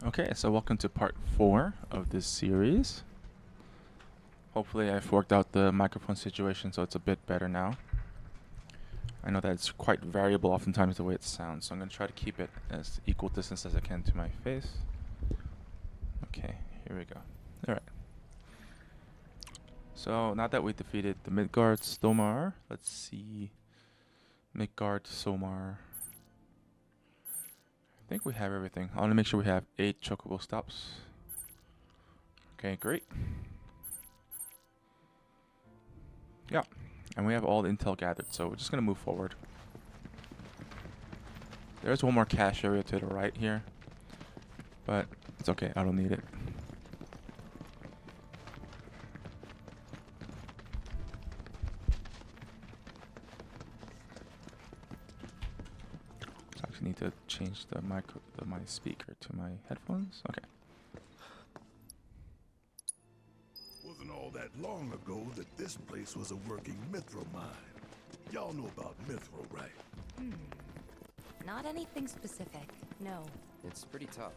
Okay, so welcome to part 4 of this series. Hopefully I've worked out the microphone situation so it's a bit better now. I know that it's quite variable oftentimes the way it sounds, so I'm going to try to keep it as equal distance as I can to my face. Okay, here we go. Alright. So now that we defeated the Midgard Stomar, let's see. Midgard Somar. I think we have everything. I want to make sure we have 8 chocobo stops. Okay, great. Yeah, and we have all the intel gathered, so we're just going to move forward. There's one more cache area to the right here, but it's okay, I don't need it. I actually need to change my speaker to my headphones. Okay. Wasn't all that long ago that this place was a working Mithril mine. Y'all know about Mithril, right? Not anything specific, no. It's pretty tough.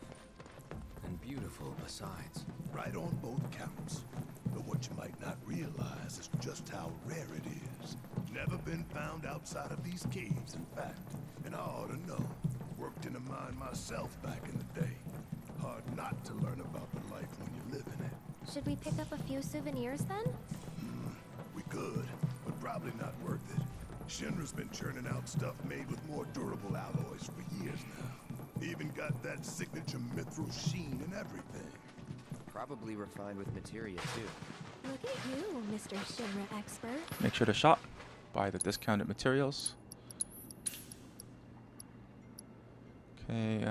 And beautiful besides. Right on both counts. But what you might not realize is just how rare it is. Never been found outside of these caves, in fact. And I ought to know. Worked in a mine myself back in the day. Hard not to learn about the life when you live in it. Should we pick up a few souvenirs then? We could, but probably not worth it. Shinra's been churning out stuff made with more durable alloys for years now. Even got that signature Mithril sheen and everything. Probably refined with materia too. Look at you, Mr. Shinra expert. Make sure to shop. Buy the discounted materials. Okay,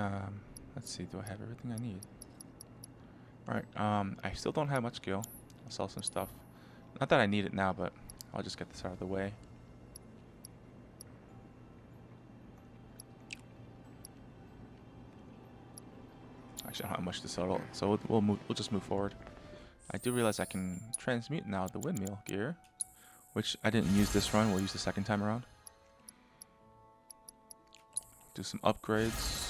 let's see, do I have everything I need? Alright, I still don't have much gil. I'll sell some stuff. Not that I need it now, but I'll just get this out of the way. Actually, I don't have much to sell, so we'll just move forward. I do realize I can transmute now the windmill gear, which I didn't use this run. We'll use the second time around. Do some upgrades.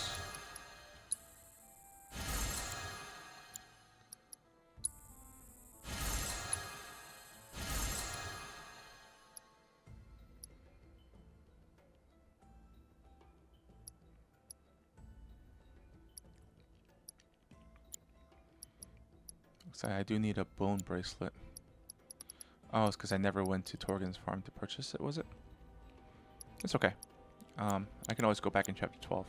So I do need a bone bracelet. Oh, it's because I never went to Torgen's farm to purchase it, was it? It's okay. I can always go back in chapter 12.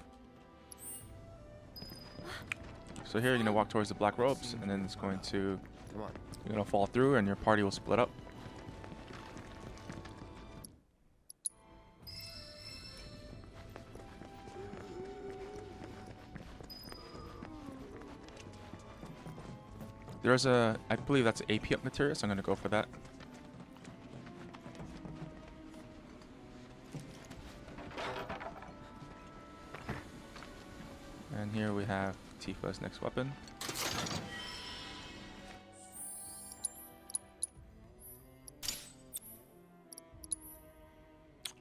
So here you're going to walk towards the black robes, and then it's going to... Come on. You're going to fall through, and your party will split up. There's a... I believe that's AP up material, so I'm going to go for that. And here we have Tifa's next weapon.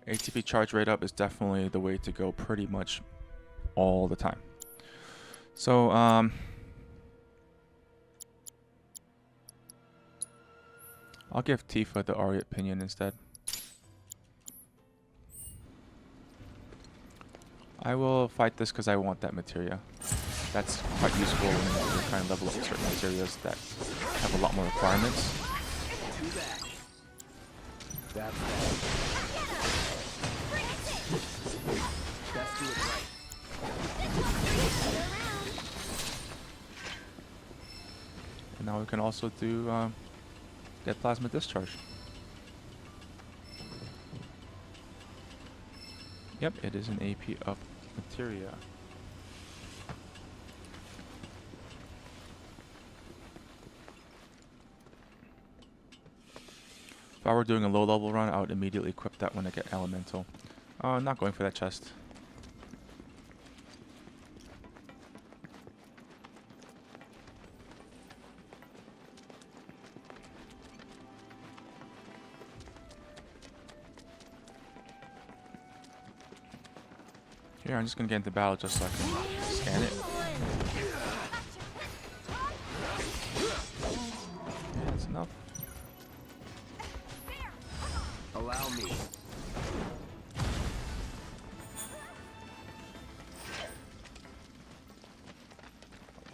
ATP charge rate up is definitely the way to go pretty much all the time. So, I'll give Tifa the Ariat Pinion instead. I will fight this because I want that materia. That's quite useful when you're trying to level up certain materials that have a lot more requirements. That's Let's do it right. And now we can also do get plasma discharge. Yep, it is an AP up materia. If I were doing a low level run, I would immediately equip that when I get elemental. Not going for that chest. Here, I'm just gonna get into battle just so I can scan it.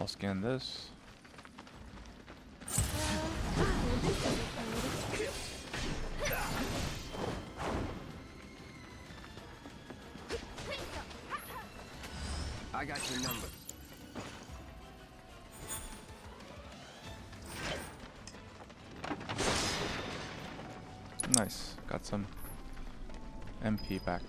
I'll scan this. I got your number. Nice. Got some MP back.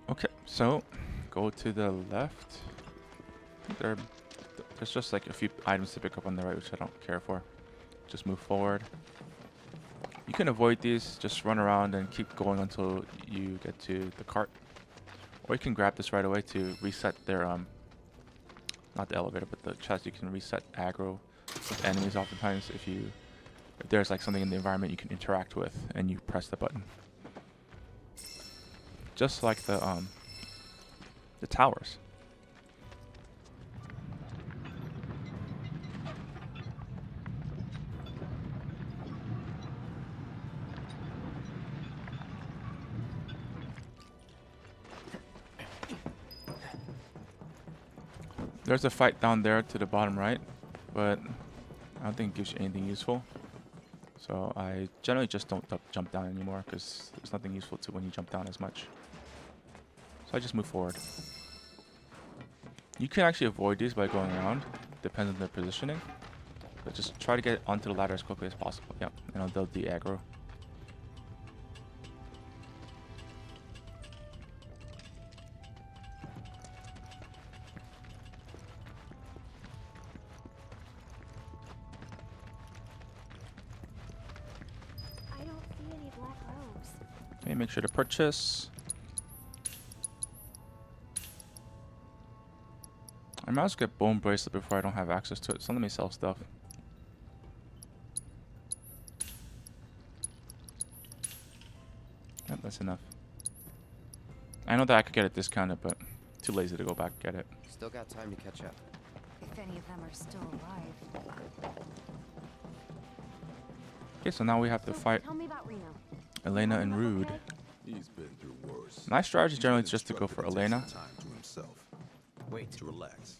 Okay, so go to the left. I think there's just like a few items to pick up on the right, which I don't care for. Just move forward. You can avoid these, just run around and keep going until you get to the cart. Or you can grab this right away to reset their, not the elevator, but the chest. You can reset aggro with enemies oftentimes if there's like something in the environment you can interact with and you press the button. Just like the towers. There's a fight down there to the bottom right, but I don't think it gives you anything useful. So I generally just don't jump down anymore because there's nothing useful to when you jump down as much. So I just move forward. You can actually avoid these by going around, depends on their positioning. But just try to get onto the ladder as quickly as possible. Yep, and they'll de-aggro. I don't see any black robes. Okay, make sure to purchase. I might as well get bone bracelet before I don't have access to it. So let me sell stuff. Yep, that's enough. I know that I could get it discounted, but too lazy to go back and get it. Still got time to catch up. If any of them are still alive. Okay, so now we have to fight Tell me about Reno. Elena and Rude. Okay. He's been through worse. My strategy generally is He's just to go for instructed to take Elena some time to himself, Wait. to relax,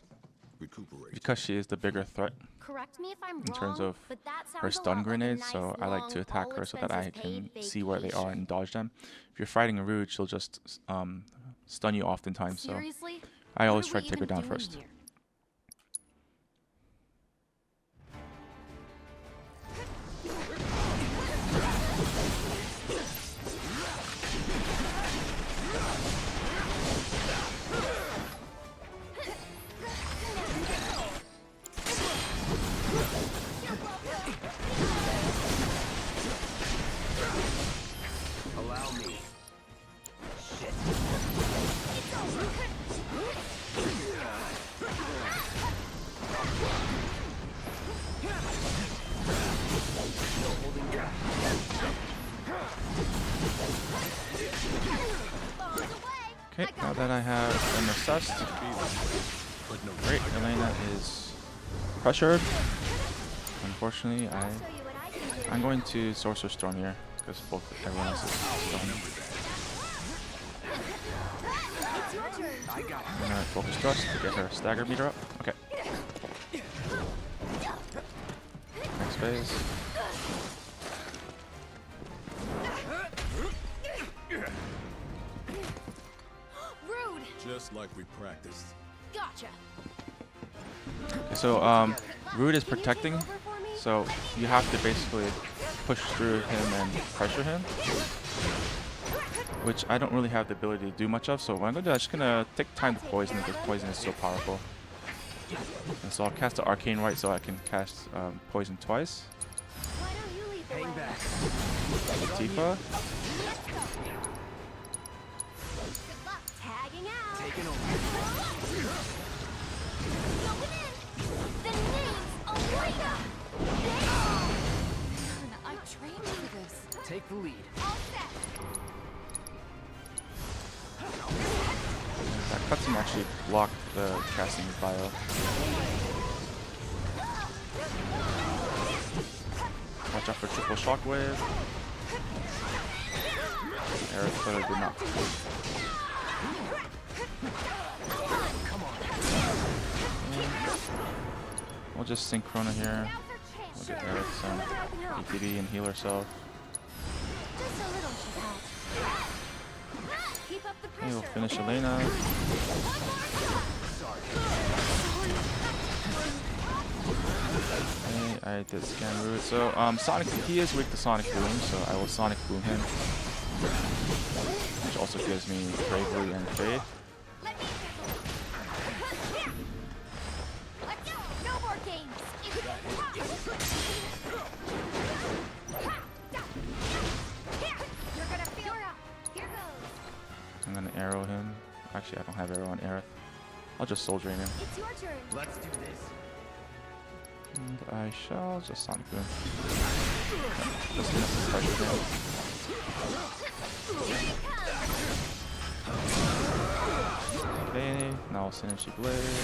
recuperate. because she is the bigger threat Correct me if I'm in terms wrong, of but that sounds her a stun lot like a grenades, nice, so I like to long, attack her so that I can all-expenses-paid see where they are vacation. and dodge them. If you're fighting a Rude, she'll just stun you oftentimes, so Seriously? I always What try are to we take her even down doing first. here? Allow me. Shit. No holding back. Okay, now that I have them assessed, great, Elena is pressured. Unfortunately, I'll show you what I can do. I'm going to Sorcerer Storm here because everyone else is stunned. It's your turn. I got I'm gonna focus thrust to get her stagger meter up. Okay. Next phase. Rude. Just like we practiced. Gotcha. Okay, so Rude is Can you take protecting, over for me? so you have to basically push through him and pressure him, which I don't really have the ability to do much of. So what I'm gonna do, I'm just gonna take time to poison because poison is so powerful. And so I'll cast the Arcane Rite so I can cast poison twice. Why don't you lead the Hang way? back. Tifa. Good luck tagging out. Taking over. I trained for this. Take the lead. All set. That cutscene actually blocked the casting bio. Watch out for triple shockwave. Aerith clearly did not. We'll just synchrona here. We'll get Aerith some ETB and heal herself. Just a little should help. Keep up the pressure. Okay, we'll finish Elena. Okay, I did scan root. So Sonic, he is weak to Sonic Boom, so I will Sonic Boom him. Which also gives me bravery and faith. Let me Let's go. No more games. You're gonna feel it. Here goes. I'm gonna arrow him. Actually, I don't have arrow on Aerith. I'll just soul drain him. It's your turn. Let's do this. And I shall just Sonic Boom. Just enough to pressure him. Okay, now I'll Synergy Blade.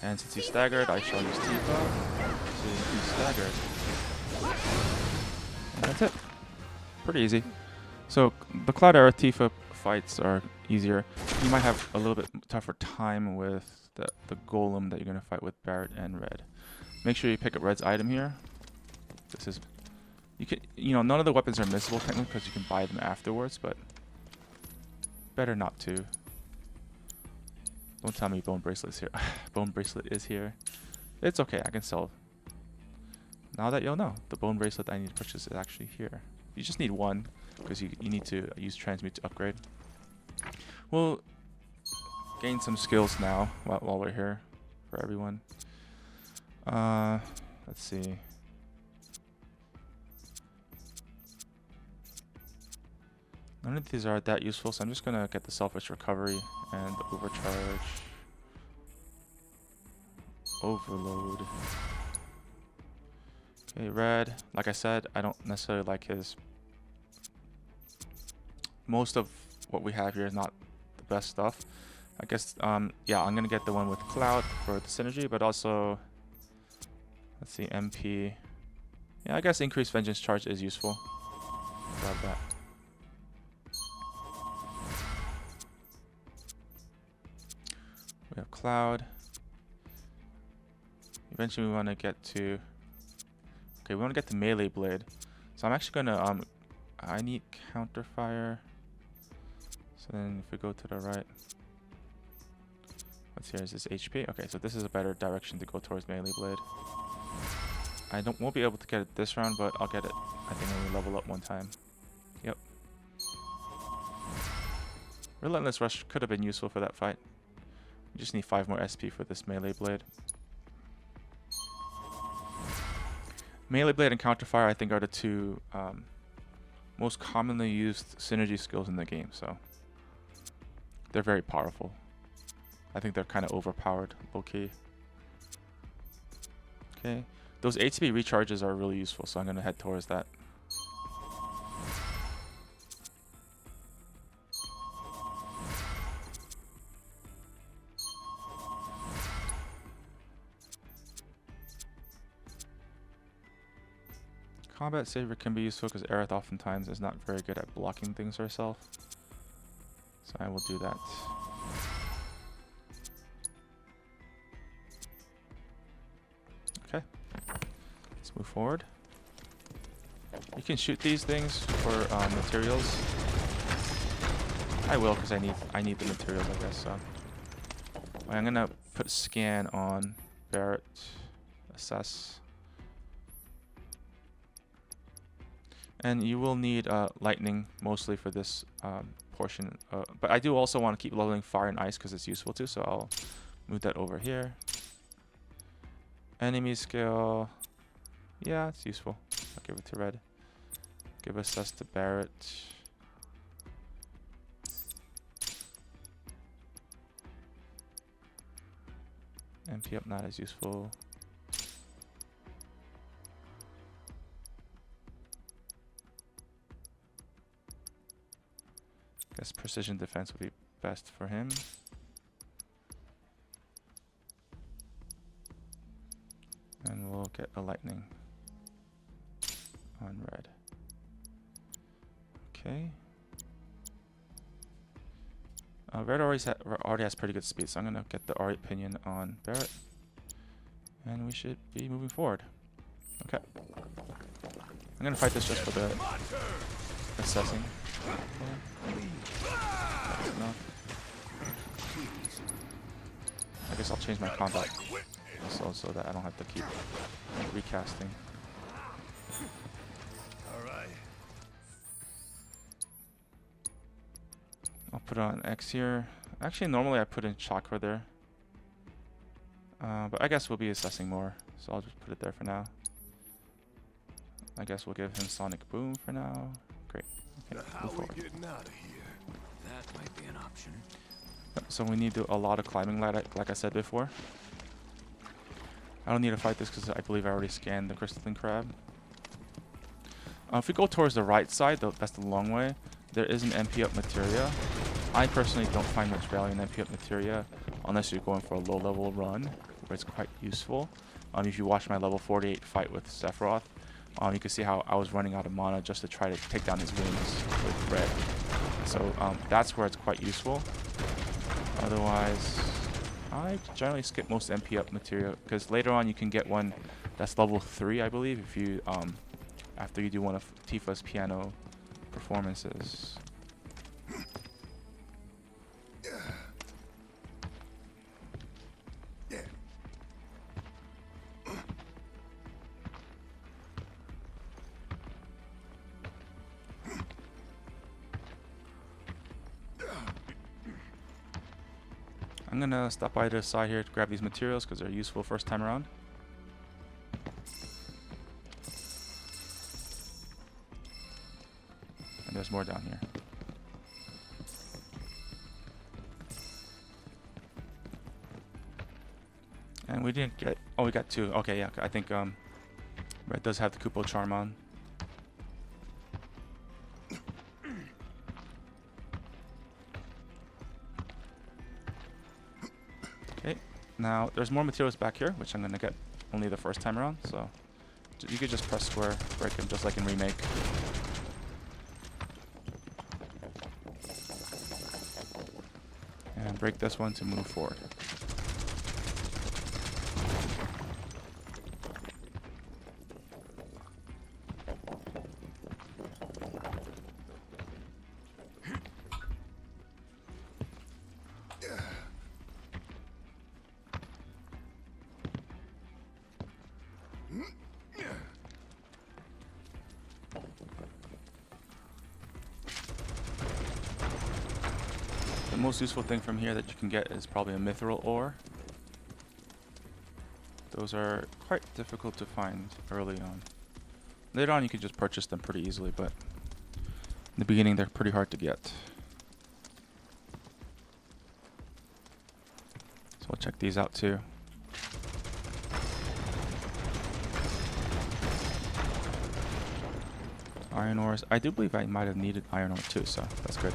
And since he's staggered, I shall use Tifa to be staggered. And that's it. Pretty easy. So the Cloud Era Tifa fights are easier. You might have a little bit tougher time with the golem that you're going to fight with Barret and Red. Make sure you pick up Red's item here. This is, none of the weapons are missable technically because you can buy them afterwards, but better not to. Don't tell me Bone Bracelet's here. Bone Bracelet is here. It's okay, I can sell. Now that you'll know, the Bone Bracelet I need to purchase is actually here. You just need one because you need to use Transmute to upgrade. We'll gain some skills now while we're here for everyone. Let's see. None of these are that useful, so I'm just gonna get the Selfish Recovery and the Overcharge. Overload. Okay, Red. Like I said, I don't necessarily like his. Most of what we have here is not the best stuff. I guess, yeah, I'm gonna get the one with Cloud for the synergy, but also, let's see, MP. Yeah, I guess increased Vengeance Charge is useful. Grab that. We have Cloud. Eventually we want to get to, okay, we want to get to Melee Blade. So I'm actually gonna, I need Counterfire. So then if we go to the right, what's here is this HP. Okay, so this is a better direction to go towards Melee Blade. I won't be able to get it this round, but I'll get it, I think, when we level up one time. Yep. Relentless Rush could have been useful for that fight. We just need 5 more SP for this Melee Blade. Melee Blade and Counterfire, I think, are the two most commonly used synergy skills in the game, so they're very powerful. I think they're kind of overpowered, low-key. Okay, those ATB recharges are really useful, so I'm going to head towards that. Combat Saver can be useful because Aerith oftentimes is not very good at blocking things herself. So I will do that. Okay. Let's move forward. You can shoot these things for materials. I will because I need the materials, I guess. So I'm gonna put scan on Barret, assess. And you will need lightning mostly for this portion. But I do also want to keep leveling fire and ice because it's useful too. So I'll move that over here. Enemy skill. Yeah, it's useful. I'll give it to Red. Give assess to Barret. MP up, not as useful. guess precision defense would be best for him. And we'll get a lightning on red. Okay. Red already has pretty good speed, so I'm gonna get the R8 pinion on Barret, and we should be moving forward. Okay. I'm gonna fight this just for the assessing. Okay. That's enough. I guess I'll change my combat so that I don't have to keep recasting. All right. I'll put on X here. Actually, normally I put in Ch.4 there. But I guess we'll be assessing more, so I'll just put it there for now. I guess we'll give him Sonic Boom for now. Great. Okay, Now how move we forward. getting out of here? That might be an option. So we need to do a lot of climbing, like I said before. I don't need to fight this because I believe I already scanned the crystalline crab. If we go towards the right side, that's the long way, there is an MP up materia. I personally don't find much value in MP up materia unless you're going for a low level run, where it's quite useful. If you watch my level 48 fight with Sephiroth, you can see how I was running out of mana just to try to take down his wings with red. So that's where it's quite useful. Otherwise, I generally skip most MP up material because later on you can get one that's level 3, I believe, if you after you do one of Tifa's piano performances. I'm gonna stop by the side here to grab these materials because they're useful first time around. And there's more down here. And we didn't get, oh, we got 2. Okay, yeah, I think Red does have the Kupo charm on. Okay, now there's more materials back here, which I'm gonna get only the first time around, so you could just press square, break them just like in Remake. And break this one to move forward. The most useful thing from here that you can get is probably a Mithril ore. Those are quite difficult to find early on. Later on you can just purchase them pretty easily, but in the beginning they're pretty hard to get. So we'll check these out too. Iron ores. I do believe I might have needed iron ore too, so that's good.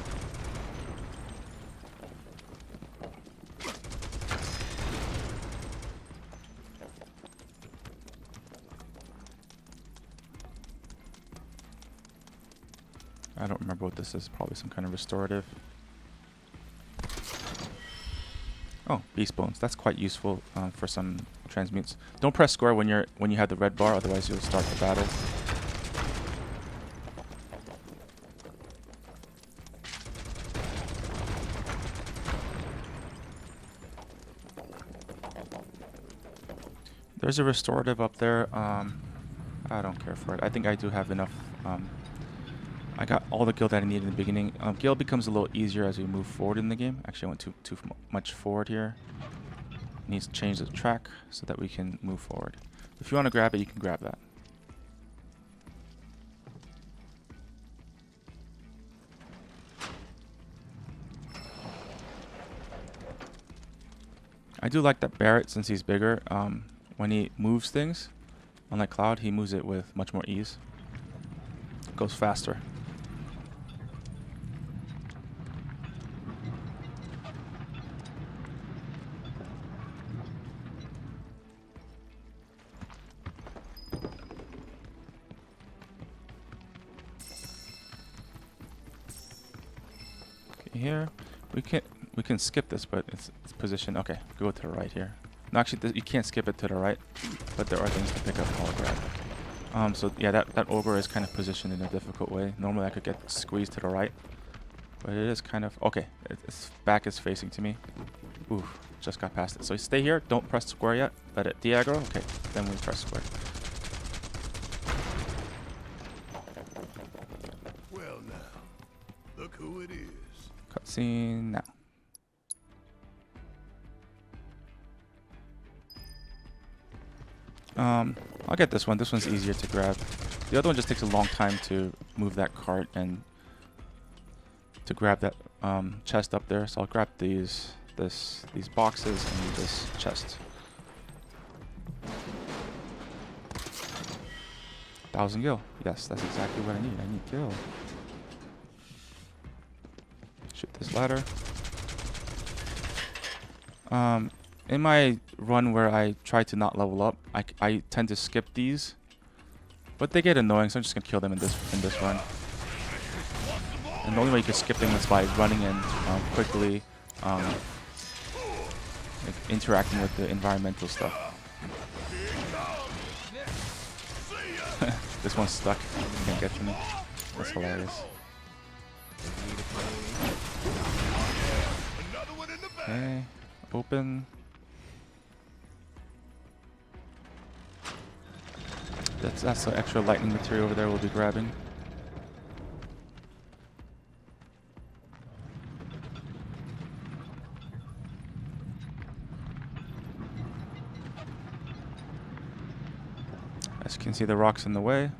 I don't remember what this is. Probably some kind of restorative. Oh, beast bones. That's quite useful for some transmutes. Don't press square when you have the red bar, otherwise you'll start the battle. There's a restorative up there. I don't care for it. I think I do have enough. I got all the gil that I needed in the beginning. Gil becomes a little easier as we move forward in the game. Actually, I went too much forward here. Needs to change the track so that we can move forward. If you want to grab it, you can grab that. I do like that Barret, since he's bigger. When he moves things, unlike Cloud, he moves it with much more ease. It goes faster. here. We can skip this, but it's positioned. Okay, go to the right here. No, actually, you can't skip it to the right, but there are things to pick up while grab. So yeah, that ogre is kind of positioned in a difficult way. Normally I could get squeezed to the right, but it is kind of okay. Its back is facing to me. Ooh, just got past it. So stay here. Don't press square yet. Let it de-aggro. Okay, then we press square. Well now, look who it is. Cutscene now. I'll get this one. This one's easier to grab. The other one just takes a long time to move that cart and to grab that chest up there. So I'll grab these boxes and this chest. 1,000 gil. Yes, that's exactly what I need. I need gil. Shoot this ladder. In my run where I try to not level up, I tend to skip these, but they get annoying, so I'm just gonna kill them in this run. And the only way you can skip them is by running in quickly, like interacting with the environmental stuff. This one's stuck. You can't get to me. That's hilarious. Okay, open. That's the extra lightning material over there we'll be grabbing. As you can see, the rock's in the way.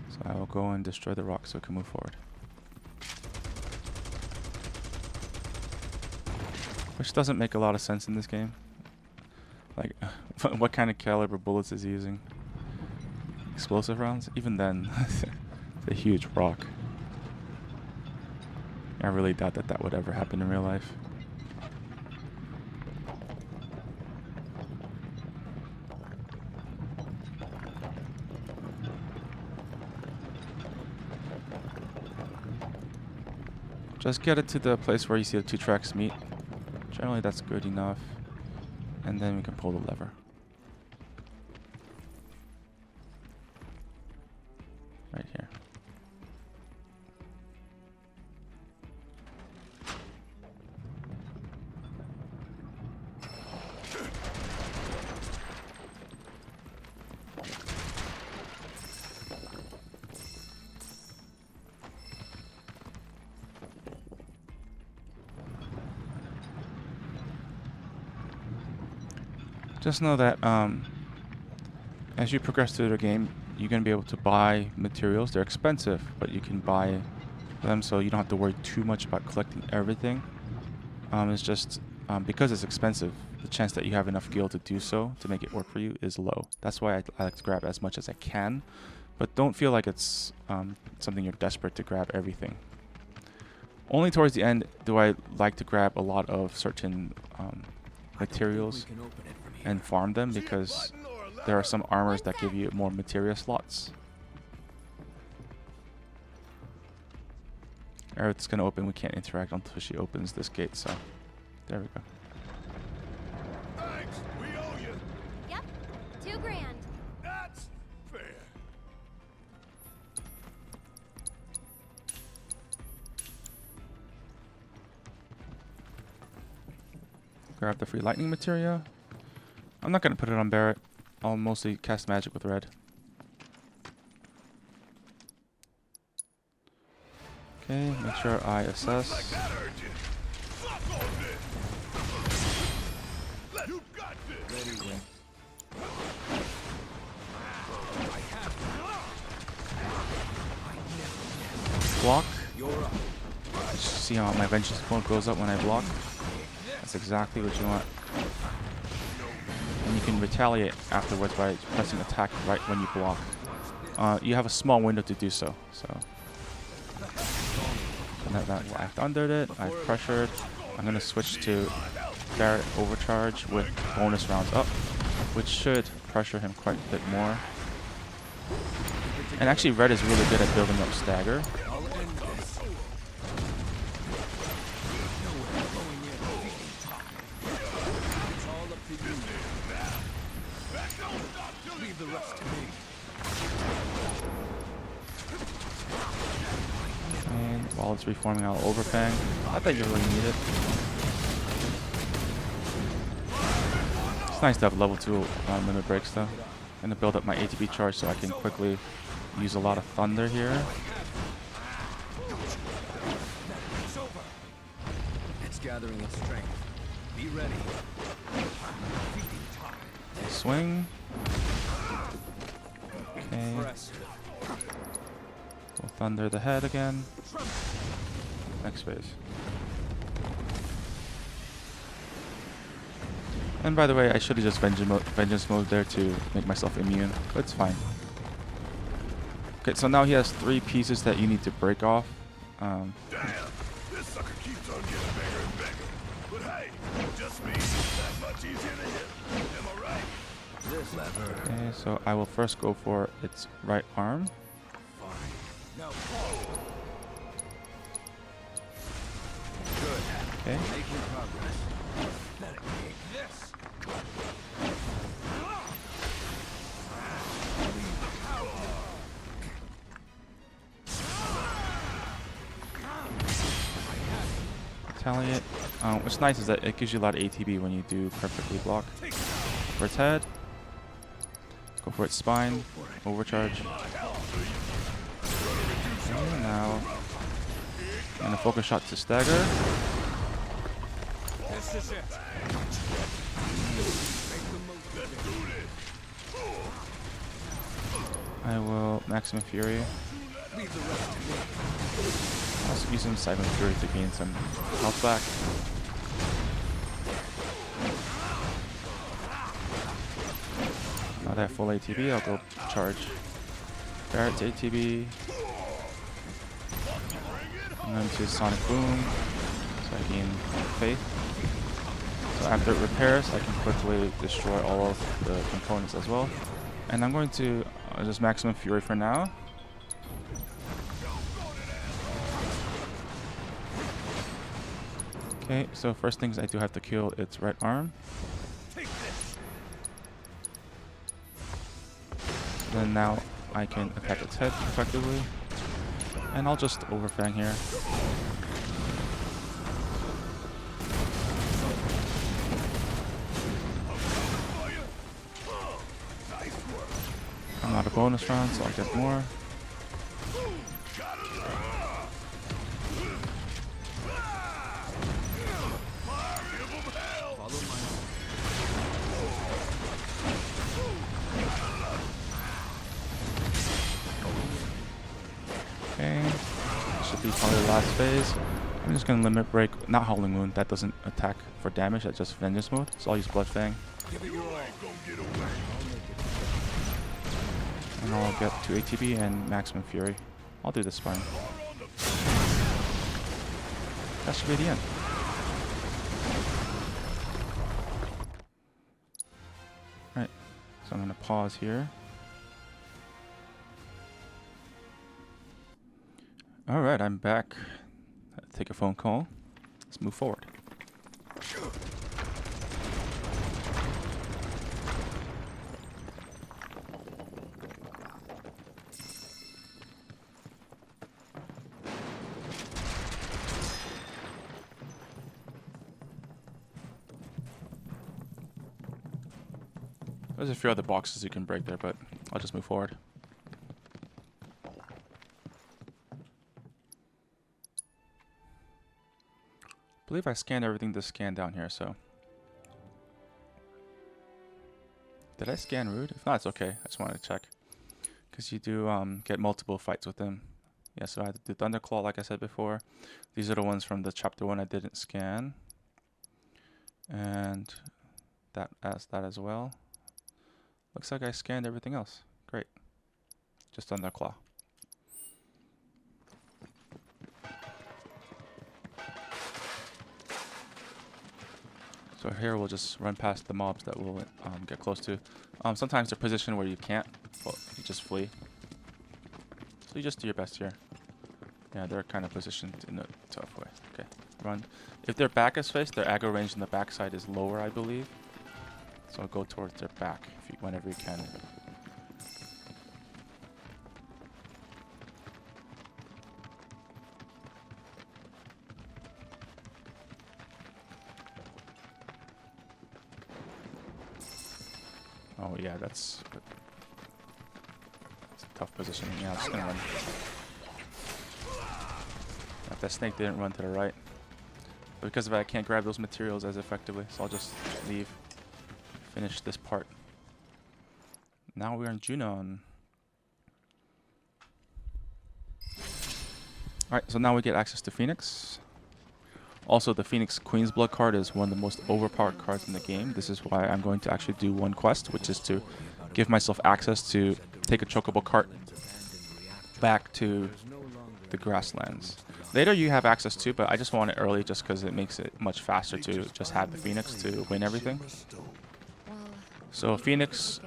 So I will go and destroy the rock so we can move forward. Which doesn't make a lot of sense in this game. Like, what kind of caliber bullets is he using? Explosive rounds? Even then, it's a huge rock. I really doubt that would ever happen in real life. Just get it to the place where you see the two tracks meet. Generally, that's good enough. And then we can pull the lever. Right here. Just know that as you progress through the game, you're going to be able to buy materials. They're expensive, but you can buy them, so you don't have to worry too much about collecting everything. It's just because it's expensive, the chance that you have enough gil to do so, to make it work for you, is low. That's why I like to grab as much as I can, but don't feel like it's something you're desperate to grab everything. Only towards the end do I like to grab a lot of certain materials and farm them, because there are some armors that give you more materia slots. It's gonna open. We can't interact until she opens this gate, so there we go. Thanks, we owe you. Yep, $2 grand. That's fair. Grab the free lightning materia. I'm not gonna put it on Barret. I'll mostly cast magic with red. Okay, make sure I assess. Block. See how my vengeance point goes up when I block? That's exactly what you want. And you can retaliate afterwards by pressing attack right when you block. You have a small window to do so. That act under it. I've pressured. I'm going to switch to Barret Overcharge with bonus rounds up, which should pressure him quite a bit more. And actually, red is really good at building up stagger. it's reforming out Overfang. I think you really need it. It's nice to have level 2 limit breaks though. I'm gonna build up my ATB charge so I can quickly use a lot of thunder here. It's gathering its strength. Be ready. Swing. Okay. We'll thunder the head again. Next phase. And by the way, I should have just vengeance mode there to make myself immune, but it's fine. Okay, so now he has 3 pieces that you need to break off. Damn, this sucker keeps on getting bigger and bigger. But hey, just means it's that much easier to hit. Am I right? This lever. Okay, so I will first go for its right arm. Fine. No. Good. Okay. Making progress. Let it take this. Retaliate. What's nice is that it gives you a lot of ATB when you do perfectly block. For its head. Go for its spine. Overcharge. And now, and a focus shot to stagger. This is it. I will Maximum Fury. Leave the rest to me. Also use some Siphon Fury to gain some health back. Now that I have full ATB, I'll go charge Barrett's ATB. And then to Sonic Boom, so I gain faith. So after it repairs, I can quickly destroy all of the components as well. And I'm going to just Maximum Fury for now. Okay, so first things I do have to kill its right arm. Then now I can attack its head effectively. And I'll just Overfang here. I'm not a bonus round, so I'll get more. Okay, should be probably the last phase. I'm just gonna limit break, not Howling Wound, that doesn't attack for damage, that's just Vengeance mode. So I'll use Blood Fang. And I'll get 2 ATB and Maximum Fury. I'll do the spine. That should be the end. Alright, so I'm gonna pause here. Alright, I'm back. Take a phone call. Let's move forward. There's a few other boxes you can break there, but I'll just move forward. I believe I scanned everything to scan down here, so. Did I scan Rude? If not, it's okay. I just wanted to check. Because you do get multiple fights with them. Yeah, so I had to do Thunderclaw, like I said before. These are the ones from the Chapter 1 I didn't scan. And that as well. Looks like I scanned everything else. Great. Just Thunderclaw. So here we'll just run past the mobs that we'll get close to. Sometimes they're positioned where you can't, well, you just flee. So you just do your best here. Yeah, they're kind of positioned in a tough way. Okay, run. If their back is faced, their aggro range on the back side is lower, I believe. So go towards their back if you, whenever you can. Oh yeah, that's a tough positioning. Yeah, I'm just gonna run. If that snake didn't run to the right. But because of that, I can't grab those materials as effectively, so I'll just leave. Finish this part. Now we're in Junon. Alright, so now we get access to Phoenix. Also, the Phoenix Queen's Blood card is one of the most overpowered cards in the game. This is why I'm going to actually do one quest, which is to give myself access to take a chocobo cart back to the Grasslands. Later you have access to, but I just want it early just because it makes it much faster to just have the Phoenix to win everything. So Phoenix,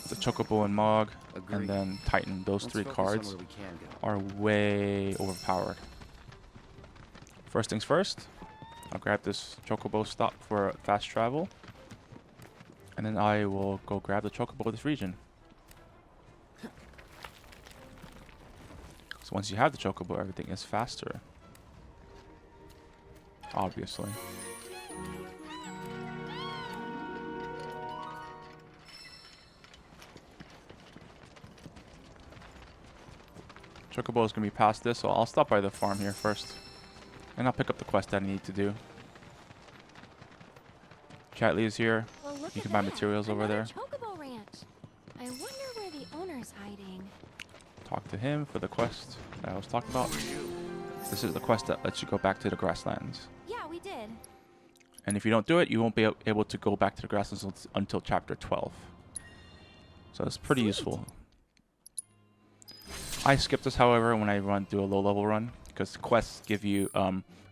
the Chocobo and Mog, and then Titan, those three cards are way overpowered. First things first, I'll grab this Chocobo stop for fast travel, and then I will go grab the Chocobo of this region. So once you have the Chocobo, everything is faster. Obviously. Chocobo is going to be past this, so I'll stop by the farm here first. And I'll pick up the quest that I need to do. Ch.3 is here. Well, You can buy materials over there. Chocobo ranch. I wonder where the owner's hiding. Talk to him for the quest that I was talking about. This is the quest that lets you go back to the Grasslands. Yeah, we did. And if you don't do it, you won't be able to go back to the Grasslands until chapter 12. So it's pretty useful. I skip this, however, when I do a low-level run, because quests give you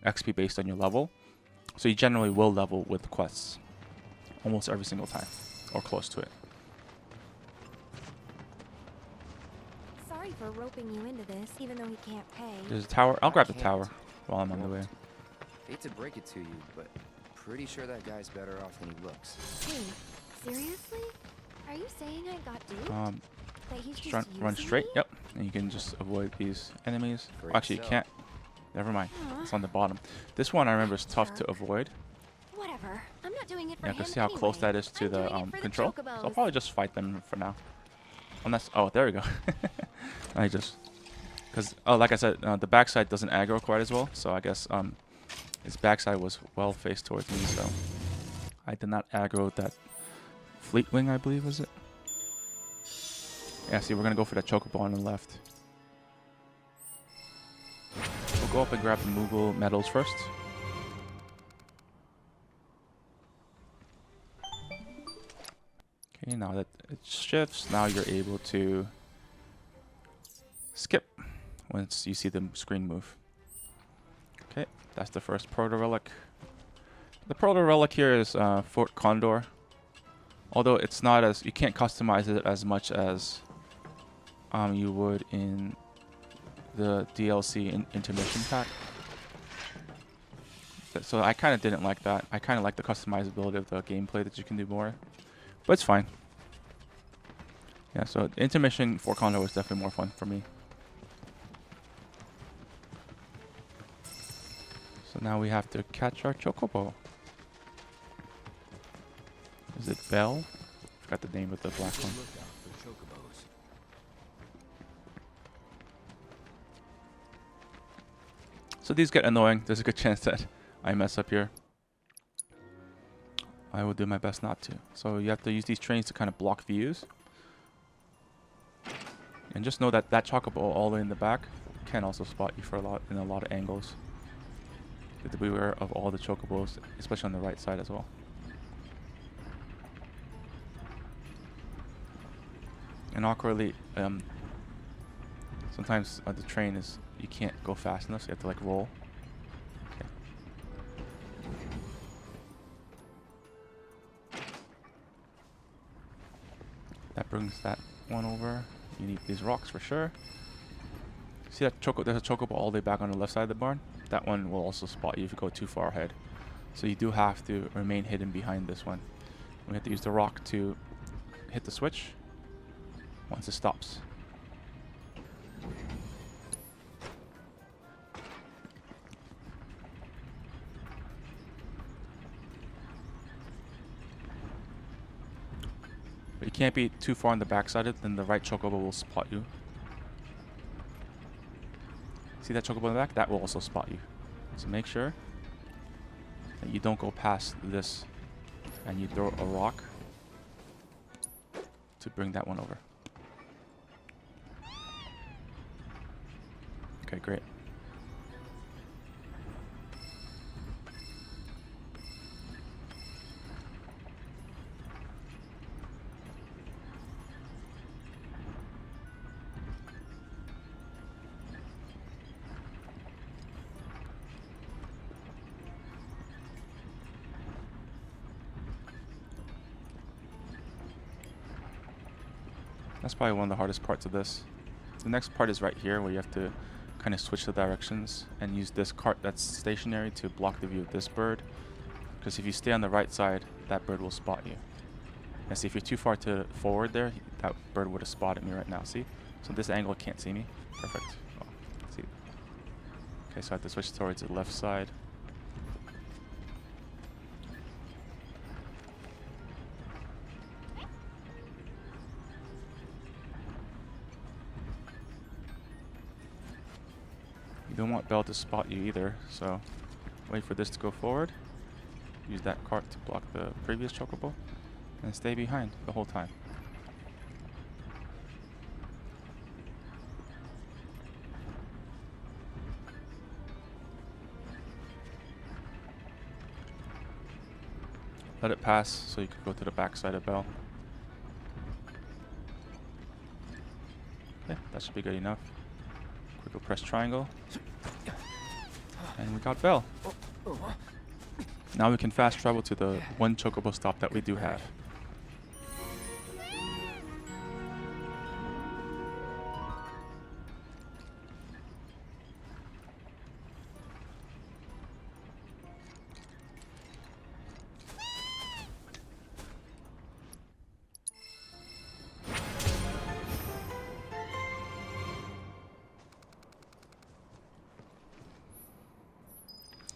XP based on your level. So you generally will level with quests almost every single time, or close to it. Sorry for roping you into this, even though he can't pay. There's a tower. I'll grab the tower while I'm on the way. Hate to break it to you, but pretty sure that guy's better off than he looks. Wait, seriously? Are you saying I got duped? That he's Just just run using straight. me? Yep. And you can just avoid these enemies. Great Oh, actually, you so. can't. Never mind. Aw. It's on the bottom. This one I remember is tough to Jerk. avoid. Whatever. I'm not doing it for Yeah, him because see how close anyway. that is to I'm the doing it for control. the So I'll chocobos. probably just fight them for now. Unless, oh, there we go. I just, because like I said, the backside doesn't aggro quite as well. So I guess his backside was well faced towards me. So I did not aggro that fleet wing, I believe, was it? Yeah, see, we're gonna go for that chocobo on the left. We'll go up and grab the Moogle medals first. Okay, now that it shifts, now you're able to skip once you see the screen move. Okay, that's the first proto-relic. The proto-relic here is Fort Condor. Although it's not as, you can't customize it as much as you would in the DLC intermission pack. So I kind of didn't like that. I kind of like the customizability of the gameplay that you can do more. But it's fine. Yeah, so intermission for Condor was definitely more fun for me. So now we have to catch our chocobo. Is it Belle? Forgot the name of the black one. So these get annoying. There's a good chance that I mess up here. I will do my best not to. So you have to use these trains to kind of block views. And just know that that chocobo all the way in the back can also spot you for a lot of angles. You have to be aware of all the chocobos, especially on the right side as well. And awkwardly, sometimes the train is, you can't go fast enough, so you have to like roll. Okay. That brings that one over. You need these rocks for sure. See that there's a chocobo all the way back on the left side of the barn? That one will also spot you if you go too far ahead. So you do have to remain hidden behind this one. We have to use the rock to hit the switch once it stops. You can't be too far on the backside of it, then the right chocobo will spot you. See that chocobo in the back? That will also spot you. So make sure that you don't go past this and you throw a rock to bring that one over. Okay, great. That's probably one of the hardest parts of this. The next part is right here where you have to kind of switch the directions and use this cart that's stationary to block the view of this bird. Because if you stay on the right side, that bird will spot you. And see, if you're too far to forward there, that bird would have spotted me right now. See? So this angle can't see me. Perfect. Oh, see? Okay, so I have to switch towards the left side. You don't want Bell to spot you either, so wait for this to go forward. Use that cart to block the previous chocobo, and stay behind the whole time. Let it pass so you can go to the back side of Bell. Okay, that should be good enough. Quickly press triangle. And we got Bell. Now we can fast travel to the one chocobo stop that we do have.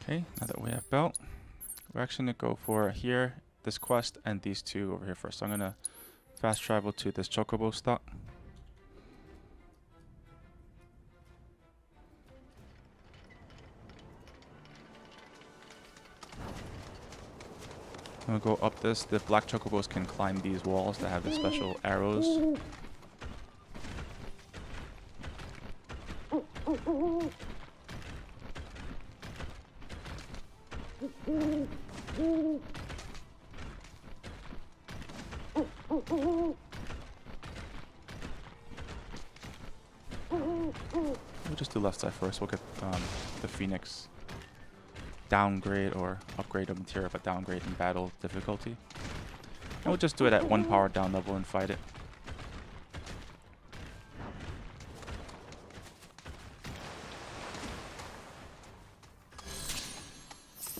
Okay, now that we have Belt, we're actually going to go for here, this quest, and these two over here first. So I'm going to fast travel to this chocobo stop. I'm going to go up this. The black chocobos can climb these walls that have the special arrows. We'll just do left side first. We'll get the Phoenix downgrade or upgrade of material, but downgrade in battle difficulty. And we'll just do it at 1 power down level and fight it.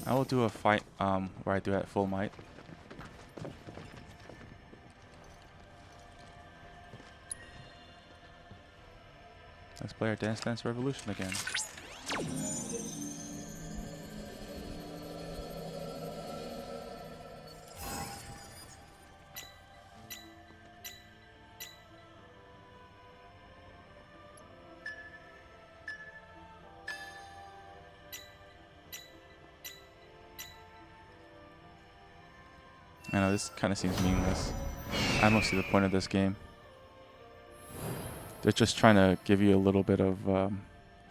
I will do a fight where I do it at full might. Let's play our Dance Dance Revolution again. I know this kind of seems meaningless. I don't see the point of this game. They're just trying to give you a little bit of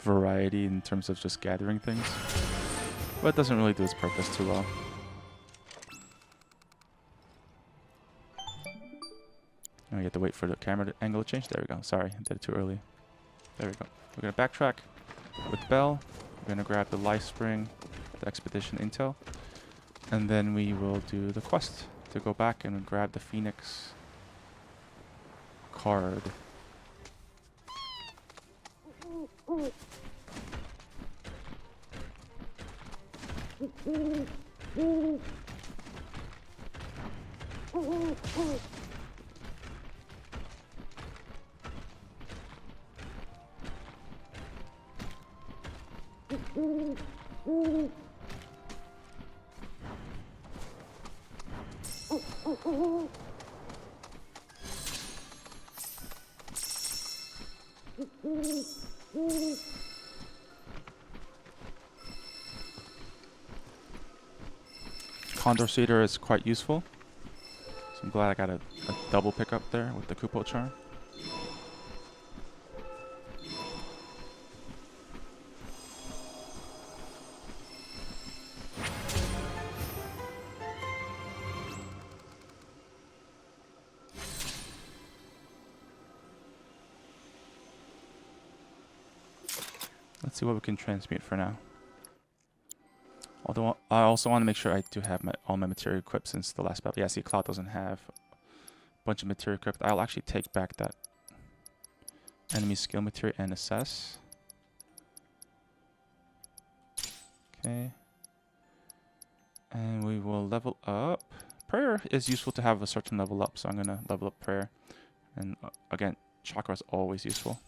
variety in terms of just gathering things. But it doesn't really do its purpose too well. Oh, you have to wait for the camera angle to change. There we go. Sorry, I did it too early. There we go. We're going to backtrack with Bell. We're going to grab the life spring, the expedition intel. And then we will do the quest to go back and grab the Phoenix card. Condor Cedar is quite useful. So I'm glad I got a double pickup there with the Kupo Charm. Let's see what we can transmute for now. Although I also want to make sure I do have all my material equipped since the last battle. Yeah, see, Cloud doesn't have a bunch of material equipped. I'll actually take back that enemy skill material and assess. Okay. And we will level up. Prayer is useful to have a certain level up, so I'm going to level up Prayer. And again, Chakra is always useful.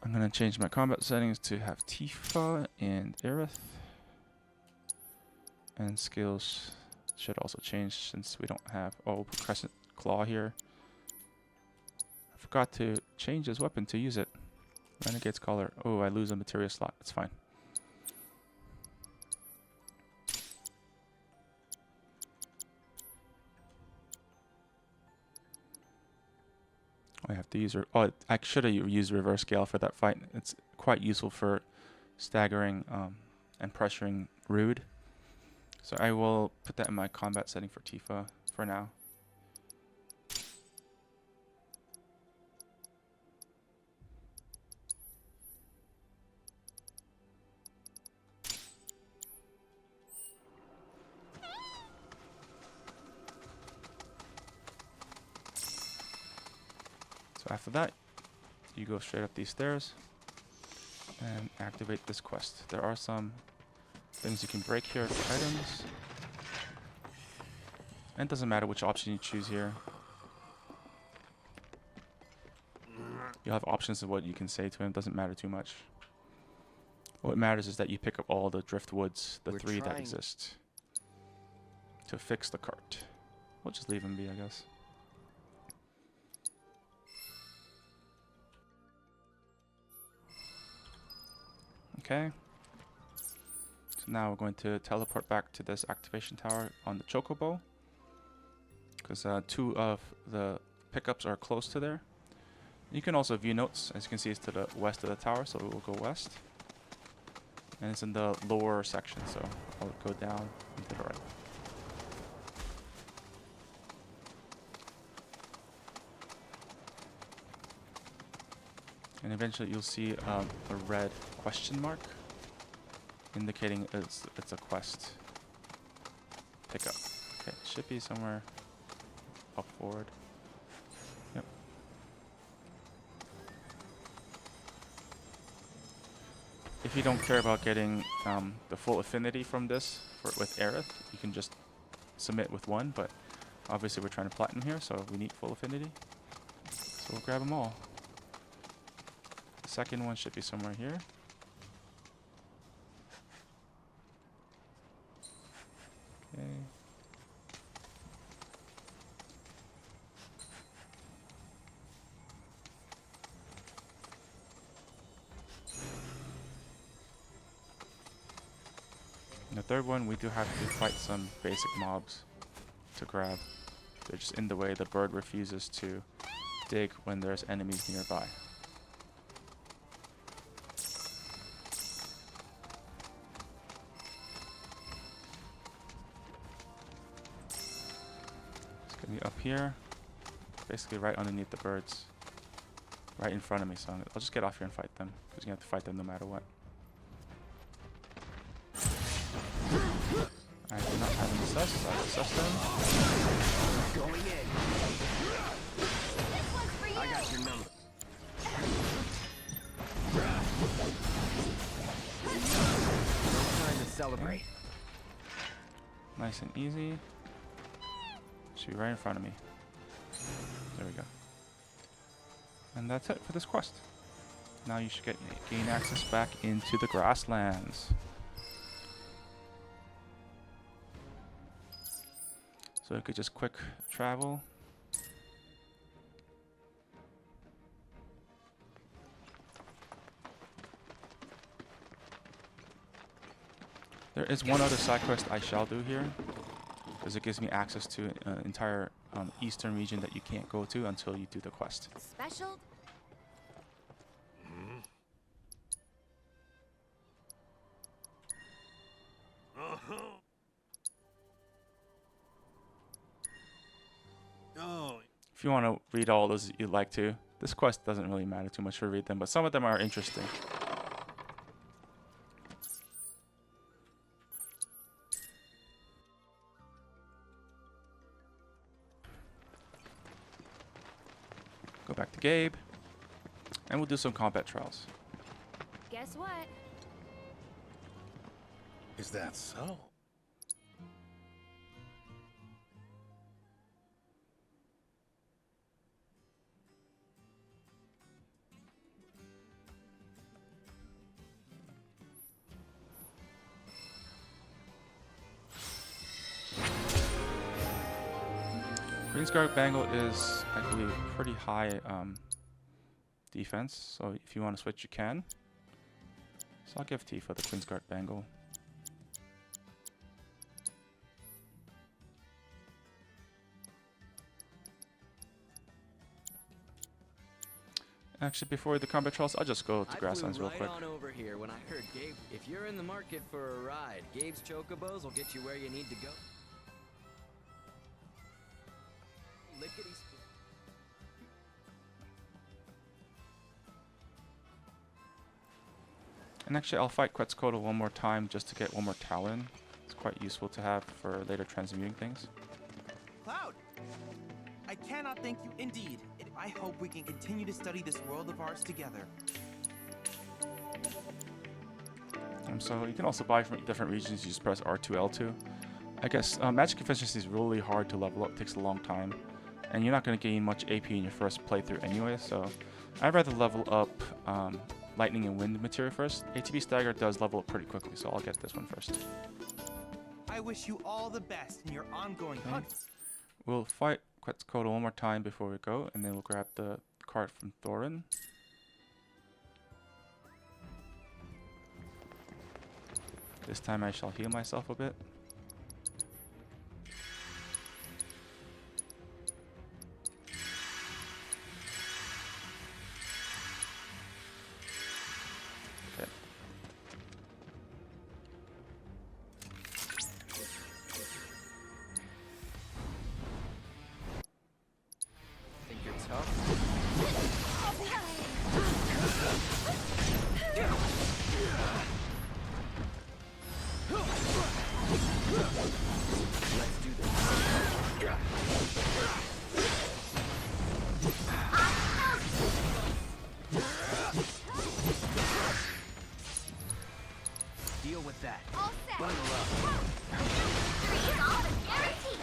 I'm going to change my combat settings to have Tifa and Aerith. And skills should also change since we don't have... Oh, we'll put Crescent Claw here. I forgot to change this weapon to use it. Renegade's Collar. Oh, I lose a materia slot. That's fine. I have to use... Oh, I should have used Reverse Gale for that fight. It's quite useful for staggering and pressuring Rude. So I will put that in my combat setting for Tifa for now. So after that, you go straight up these stairs and activate this quest. There are some things you can break here, items. And it doesn't matter which option you choose here. You'll have options of what you can say to him. Doesn't matter too much. What matters is that you pick up all the driftwoods, the 3 that exist, to fix the cart. We'll just leave him be, I guess. Okay. So now we're going to teleport back to this activation tower on the Chocobo. Because 2 of the pickups are close to there. You can also view notes. As you can see, it's to the west of the tower, so we will go west. And it's in the lower section, so I'll go down and to the right. And eventually you'll see a red question mark indicating it's a quest pickup. Okay, it should be somewhere up forward. Yep. If you don't care about getting the full affinity from this with Aerith, you can just submit with 1, but obviously we're trying to platinum here, so we need full affinity. So we'll grab them all. The second one should be somewhere here. Okay. And the third one, we do have to fight some basic mobs to grab. They're just in the way. The bird refuses to dig when there's enemies nearby. It's gonna be up here, basically right underneath the birds, right in front of me. So I'll just get off here and fight them, because you have to fight them no matter what. I do not have an assess, so I assess them. Going in. I got your number. Time to celebrate. Nice and easy. Should be right in front of me. There we go. And that's it for this quest. Now you should gain access back into the Grasslands. So you could just quick travel. There is one other side quest I shall do here, because it gives me access to an entire eastern region that you can't go to until you do the quest. Special? If you want to read all those you'd like to, this quest doesn't really matter too much to read them, but some of them are interesting. Go back to Gabe, and we'll do some combat trials. Guess what? Is that so? Queensguard Bangle is, I believe, pretty high defense, so if you want to switch, you can. So I'll give Tifa the Queensguard Bangle. Actually, before the combat trials, I'll just go to Grasslands real quick. I flew right on over here when I heard Gabe. If you're in the market for a ride, Gabe's Chocobos will get you where you need to go. Lickety split. And actually, I'll fight Quetzalcoatl one more time just to get one more Talon. It's quite useful to have for later transmuting things. Cloud! I cannot thank you indeed. I hope we can continue to study this world of ours together. So you can also buy from different regions. You just press R2, L2. I guess magic efficiency is really hard to level up. It takes a long time. And you're not going to gain much AP in your first playthrough anyway, so I'd rather level up Lightning and Wind material first. ATB Stagger does level up pretty quickly, so I'll get this one first. I wish you all the best in your ongoing hunt. We'll fight Quetzalcoatl one more time before we go, and then we'll grab the card from Thorin. This time I shall heal myself a bit. Okay. Think you're tough? Let's do this. Deal with that. All set. Bundle up. Three all to guarantee.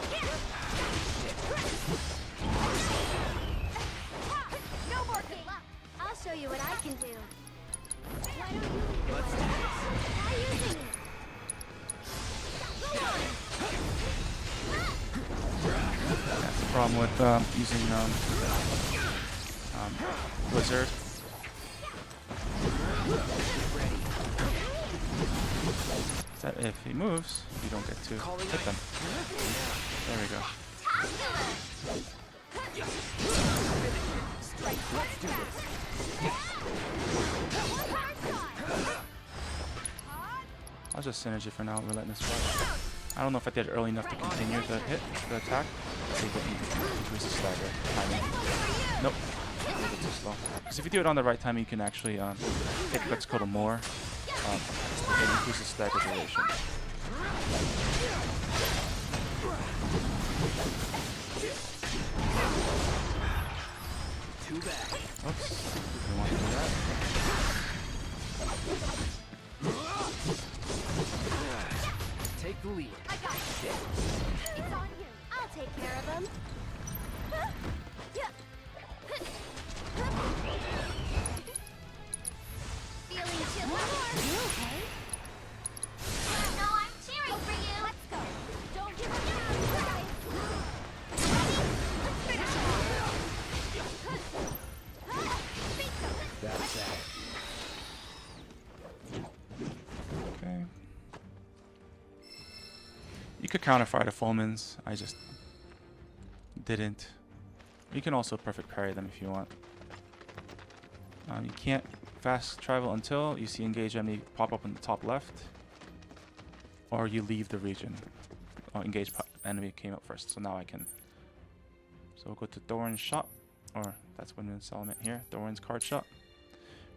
No more good luck. I'll show you what I can do. Why don't you lead the Let's do way? this. Try using it. That's the problem with using Blizzard. That if he moves, you don't get to hit them. There we go. Let's do this. I'll just synergy for now. We're letting this run. I don't know if I did it early enough to continue the hit, the attack. See if it increases stagger timing. Nope. A little bit too slow. Because if you do it on the right time, you can actually hit Quetzalcoatl more. It increases stagger duration. Too bad. Oops. Didn't want to do that. Take the lead. I got it. It's on you. I'll take care of them. Feeling chilly? You okay? No, I'm cheering for you. Let's go. Don't give up now, guys. Ready? Let's finish it. That's that. Okay. You could counterfire the Fulmins. I just didn't. You can also perfect parry them if you want. You can't fast travel until you see engage enemy pop up in the top left, or you leave the region. Oh, engage enemy came up first, so now I can. So we'll go to Thorin's shop, or that's Windman's element here. Thorin's card shop.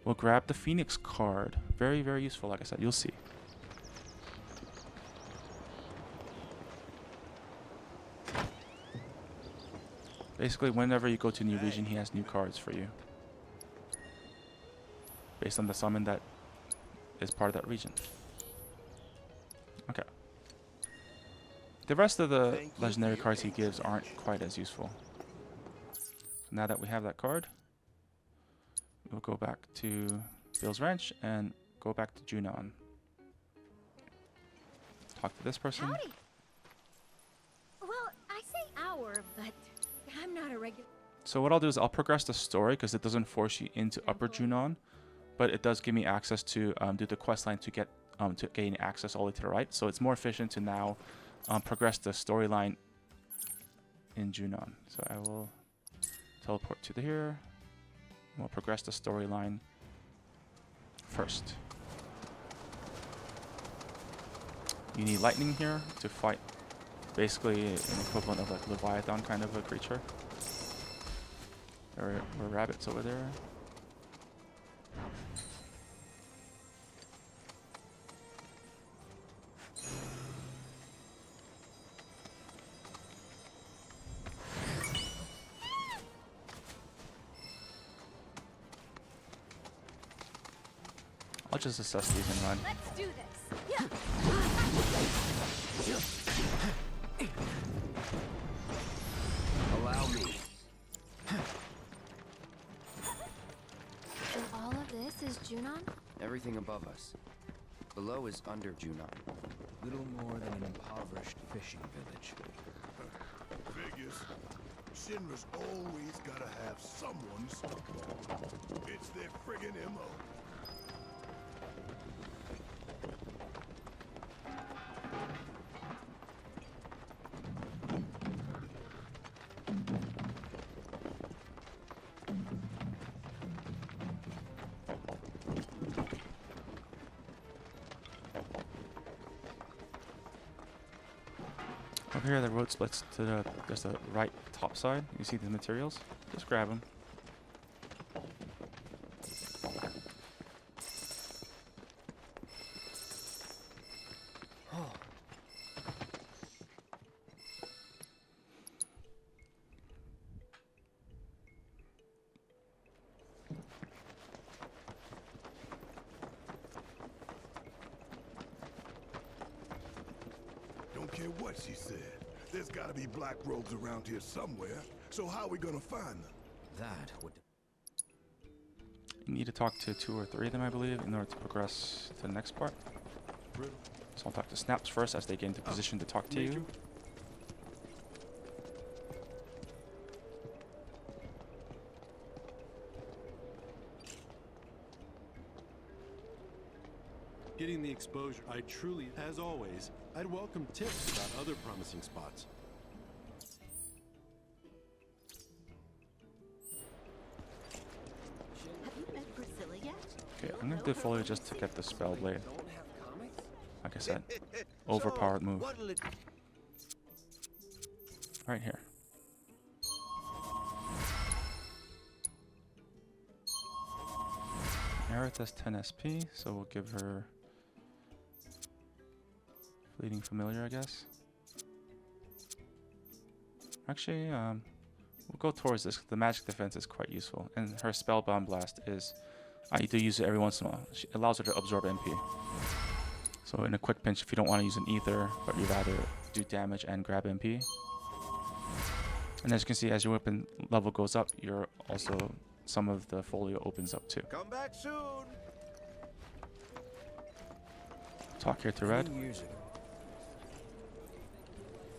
We'll grab the Phoenix card. Very, very useful. Like I said, you'll see. Basically, whenever you go to a new region, he has new cards for you. Based on the summon that is part of that region. Okay. The rest of the legendary cards he gives aren't quite as useful. So now that we have that card, we'll go back to Bill's Ranch and go back to Junon. Talk to this person. Howdy. Well, I say our, but I'm not a regular. So what I'll do is I'll progress the story because it doesn't force you into Upper Junon, but it does give me access to do the quest line to get to gain access all the way to the right. So it's more efficient to now progress the storyline in Junon. So I will teleport to here. We'll progress the storyline first. You need lightning here to fight basically an equivalent of like Leviathan kind of a creature. There were rabbits over there. I'll just assess these and run. Let's do this. Yeah. Allow me. And all of this is Junon? Everything above us. Below is under Junon. Little more than an impoverished fishing village. Figures. Shinra's always gotta have someone stuck on. It's their friggin' MO. Over here, the road splits to the there's the right top side. You see the materials? Just grab them. Don't care what she said. There's gotta be black robes around here somewhere. So how are we gonna find them? That would. You need to talk to 2 or 3 of them, I believe, in order to progress to the next part. So I'll talk to Snaps first as they get into position to talk to you. Getting the exposure, I truly, as always, I'd welcome tips about other promising spots. Have you met Priscilla yet? Okay, I'm gonna do Folio just to get the spell blade. Like I said, overpowered move. Right here. Aerith has 10 SP, so we'll give her Fleeting Familiar, I guess. Actually, we'll go towards this. The magic defense is quite useful, and her Spellbound Blast is. I do use it every once in a while. It allows her to absorb MP. So in a quick pinch, if you don't want to use an ether, but you'd rather do damage and grab MP. And as you can see, as your weapon level goes up, you're also some of the folio opens up too. Come back soon. Talk here to Red. 20 years ago,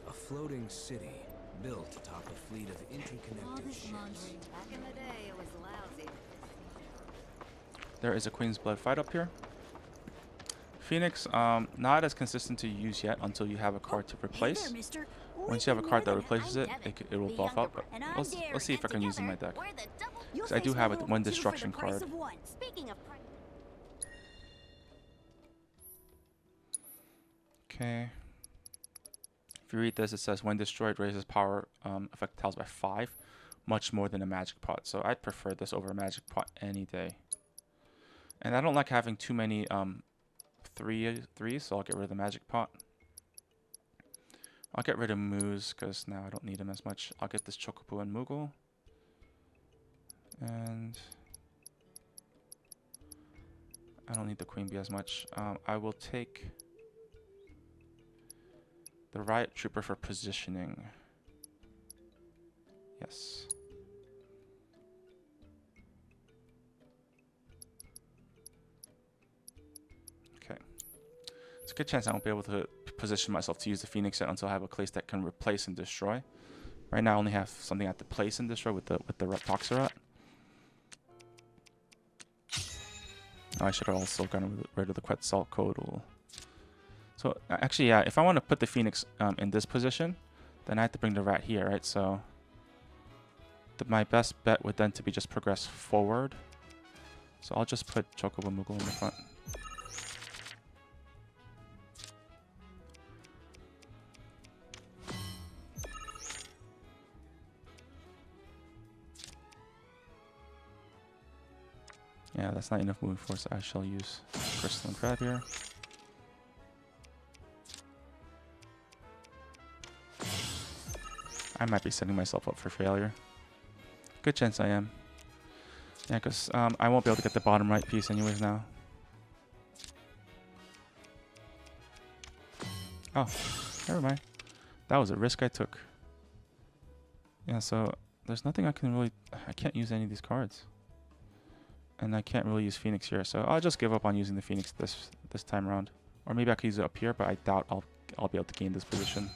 a floating city built atop a fleet of All interconnected this ships. laundry. Back in the day, it was lousy. There is a Queen's Blood fight up here. Phoenix, not as consistent to use yet until you have a card to replace. Hey there, mister. Once you have a card that replaces I'm it, Devin, it will the buff younger up. But brother, and let's I'm let's see if I Darren, can and use it in my together, deck. we're the double- Because You'll I do face have World a War one II for the destruction price card. of one. Speaking of price. Okay. If you read this, it says when destroyed, raises power effect tiles by 5, much more than a magic pot. So I'd prefer this over a magic pot any day. And I don't like having too many threes, so I'll get rid of the magic pot. I'll get rid of Moose because now I don't need him as much. I'll get this Chocobo and Moogle. And I don't need the Queen Bee as much. I will take the Riot Trooper for positioning. Yes. Okay. It's a good chance I won't be able to position myself to use the Phoenix set until I have a place that can replace and destroy. Right now I only have something I have to place and destroy with the Toxerat. Oh, I should have also gotten rid of the Quetzalcoatl. So actually, yeah, if I want to put the Phoenix in this position, then I have to bring the rat here, right? So my best bet would then to be just progress forward. So I'll just put Chocobo Moogle in the front. Yeah, that's not enough moving force. I shall use Crystal and Crab here. I might be setting myself up for failure. Good chance I am. Yeah, because I won't be able to get the bottom right piece anyways now. Oh, never mind. That was a risk I took. Yeah, so there's nothing I can really... I can't use any of these cards. And I can't really use Phoenix here, so I'll just give up on using the Phoenix this time around. Or maybe I could use it up here, but I doubt I'll be able to gain this position.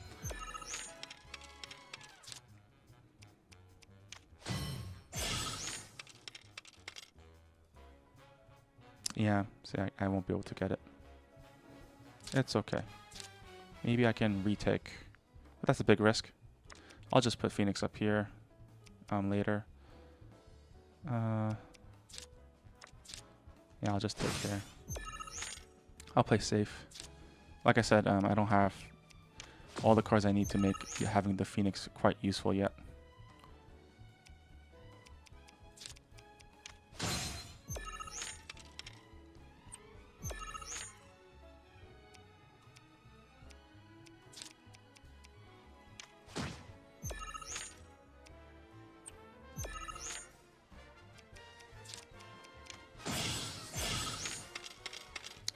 Yeah, see, I won't be able to get it. It's okay. Maybe I can retake. But that's a big risk. I'll just put Phoenix up here later. Yeah, I'll just take here. I'll play safe. Like I said, I don't have all the cards I need to make having the Phoenix quite useful yet.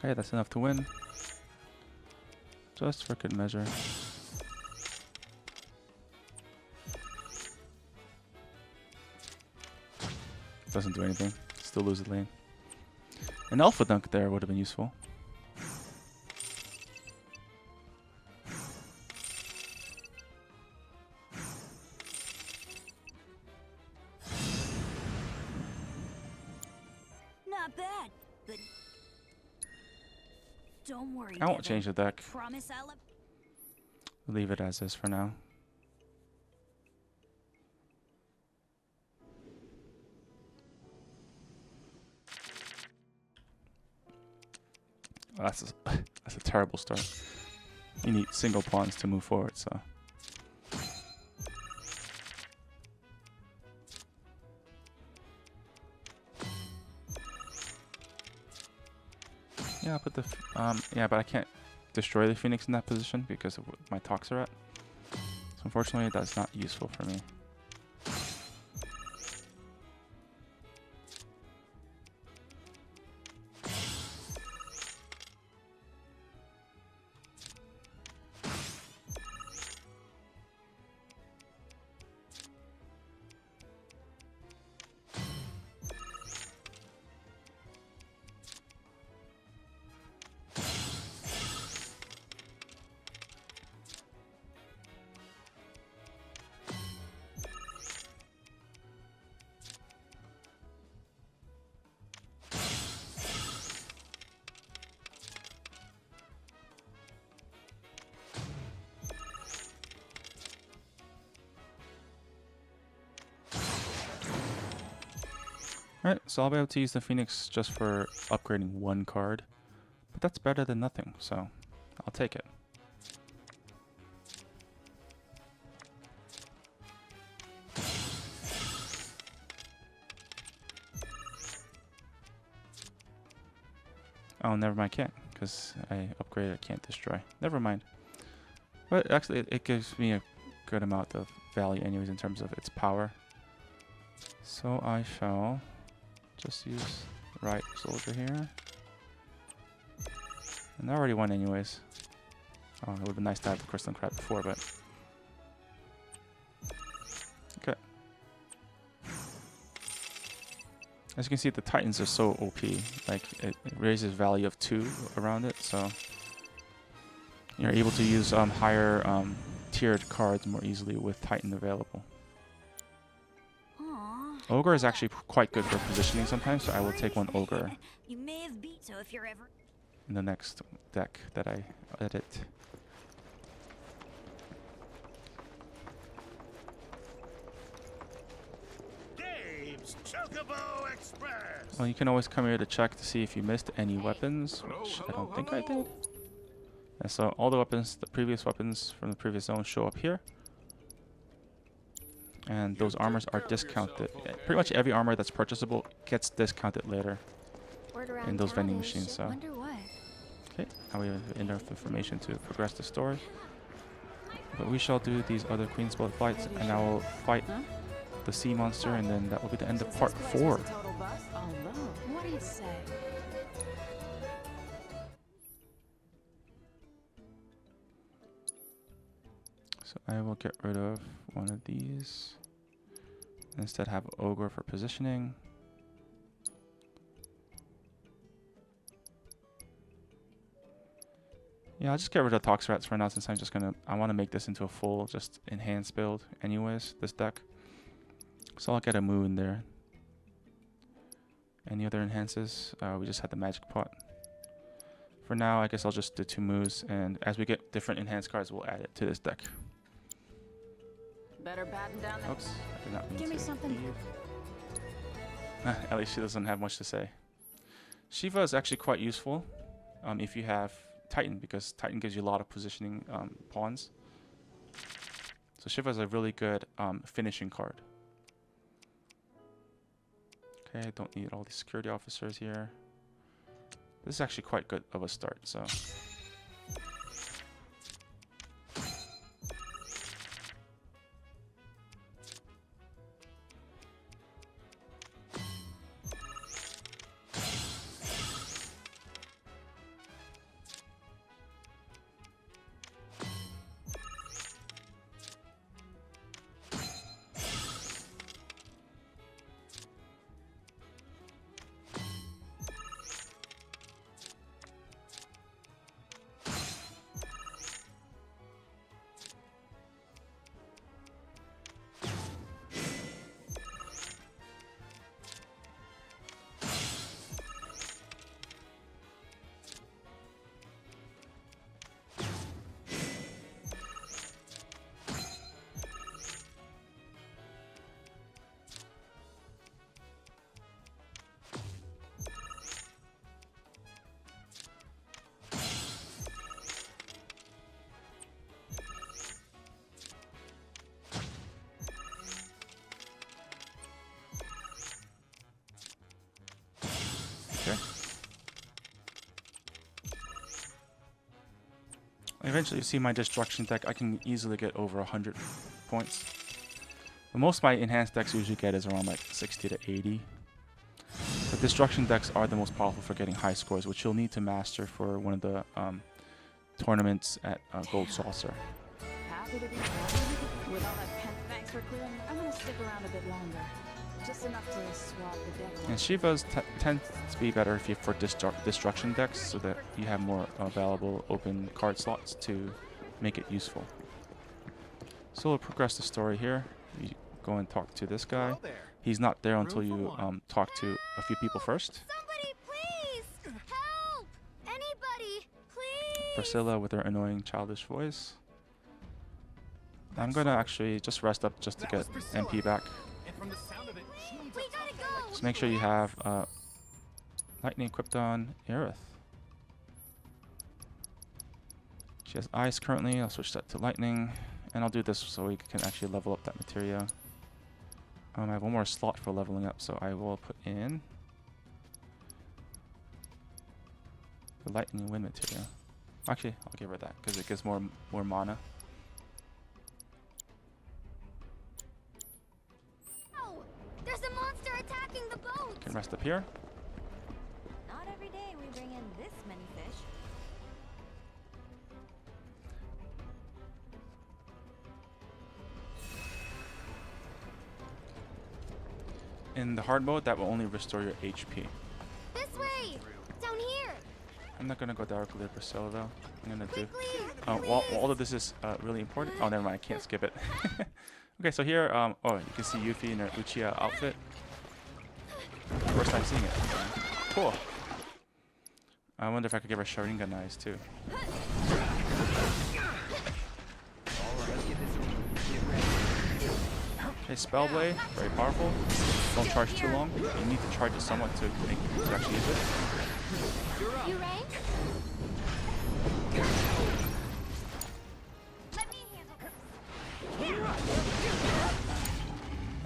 Okay, that's enough to win. Just for good measure. Doesn't do anything. Still lose the lane. An Alpha Dunk there would have been useful. Not bad, but don't worry. I won't Devin. change the deck. Promise I'll. Leave it as is for now. Oh, that's a terrible start. You need single pawns to move forward, so. Yeah, I'll put the yeah, but I can't destroy the Phoenix in that position because of my Toxerat. So unfortunately, that's not useful for me. Alright, so I'll be able to use the Phoenix just for upgrading one card. But that's better than nothing, so I'll take it. Oh, never mind, can't. Because I upgraded, I can't destroy. Never mind. But actually, it gives me a good amount of value anyways in terms of its power. So I shall just use right soldier here. And I already won anyways. Oh, it would have been nice to have the crystal crab before, but... Okay. As you can see, the Titans are so OP. Like, it raises value of 2 around it, so... You're able to use higher tiered cards more easily with Titan available. Aww. Ogre is actually quite good for positioning sometimes, so I will take one Ogre You may have beat, so if you're ever in the next deck that I edit. Games Chocobo Express. Well, you can always come here to check to see if you missed any weapons, which I don't think I did. And so all the weapons, the previous weapons from the previous zone show up here. And those armors are discounted. Pretty much every armor that's purchasable gets discounted later in those vending machines. So, wonder what. okay, now we have enough information to progress the story. But we shall do these other Queen's Blood fights, and I will fight the sea monster, and then that will be the end of part 4. What do you say? So I will get rid of one of these. Instead have Ogre for positioning. Yeah, I'll just get rid of Tox Rats for now since I want to make this into a full just enhanced build anyways, this deck. So I'll get a Moo in there. Any other enhances? We just had the Magic Pot. For now, I guess I'll just do 2 Moos, and as we get different enhanced cards, we'll add it to this deck. Better batten down the... Oops, I did not mean Give me to something. leave. At least she doesn't have much to say. Shiva is actually quite useful if you have Titan, because Titan gives you a lot of positioning pawns. So Shiva is a really good finishing card. Okay, don't need all these security officers here. This is actually quite good of a start, so... Okay. Eventually, you see my destruction deck, I can easily get over 100 points. The most my enhanced decks usually get is around like 60 to 80. But destruction decks are the most powerful for getting high scores, which you'll need to master for one of the tournaments at Gold Saucer. Happy to be with all that pen. Thanks for clearing. I'm gonna stick around a bit longer. Just enough to swap the deck. And Shiva's tends to be better if you for destruction decks, so that you have more available open card slots to make it useful. So we'll progress the story here. You go and talk to this guy. He's not there until you talk to a few people first. Somebody, please! Help! Anybody, please! Priscilla with her annoying childish voice. I'm gonna actually just rest up just to get MP back. And from the sound of it, she needs We gotta go! Just make sure you have lightning equipped on Aerith. She has ice currently. I'll switch that to lightning, and I'll do this so we can actually level up that materia. I have one more slot for leveling up, so I will put in the lightning wind materia. Actually, I'll give her that because it gives more mana. Oh, there's a monster attacking the boat. Can rest up here. Not every day we bring in this many fish. In the hard mode, that will only restore your HP. This way, down here. I'm not gonna go directly to Priscilla though. I'm gonna do. Quickly. While all of this is really important. Oh, never mind. I can't skip it. Okay, so here, oh, you can see Yuffie in her Uchiha outfit. First time seeing it. Cool. I wonder if I could give her Sharingan eyes too. Okay, Spell Blade, very powerful. Don't charge too long. You need to charge it somewhat to actually use it. You rank? Let me handle this.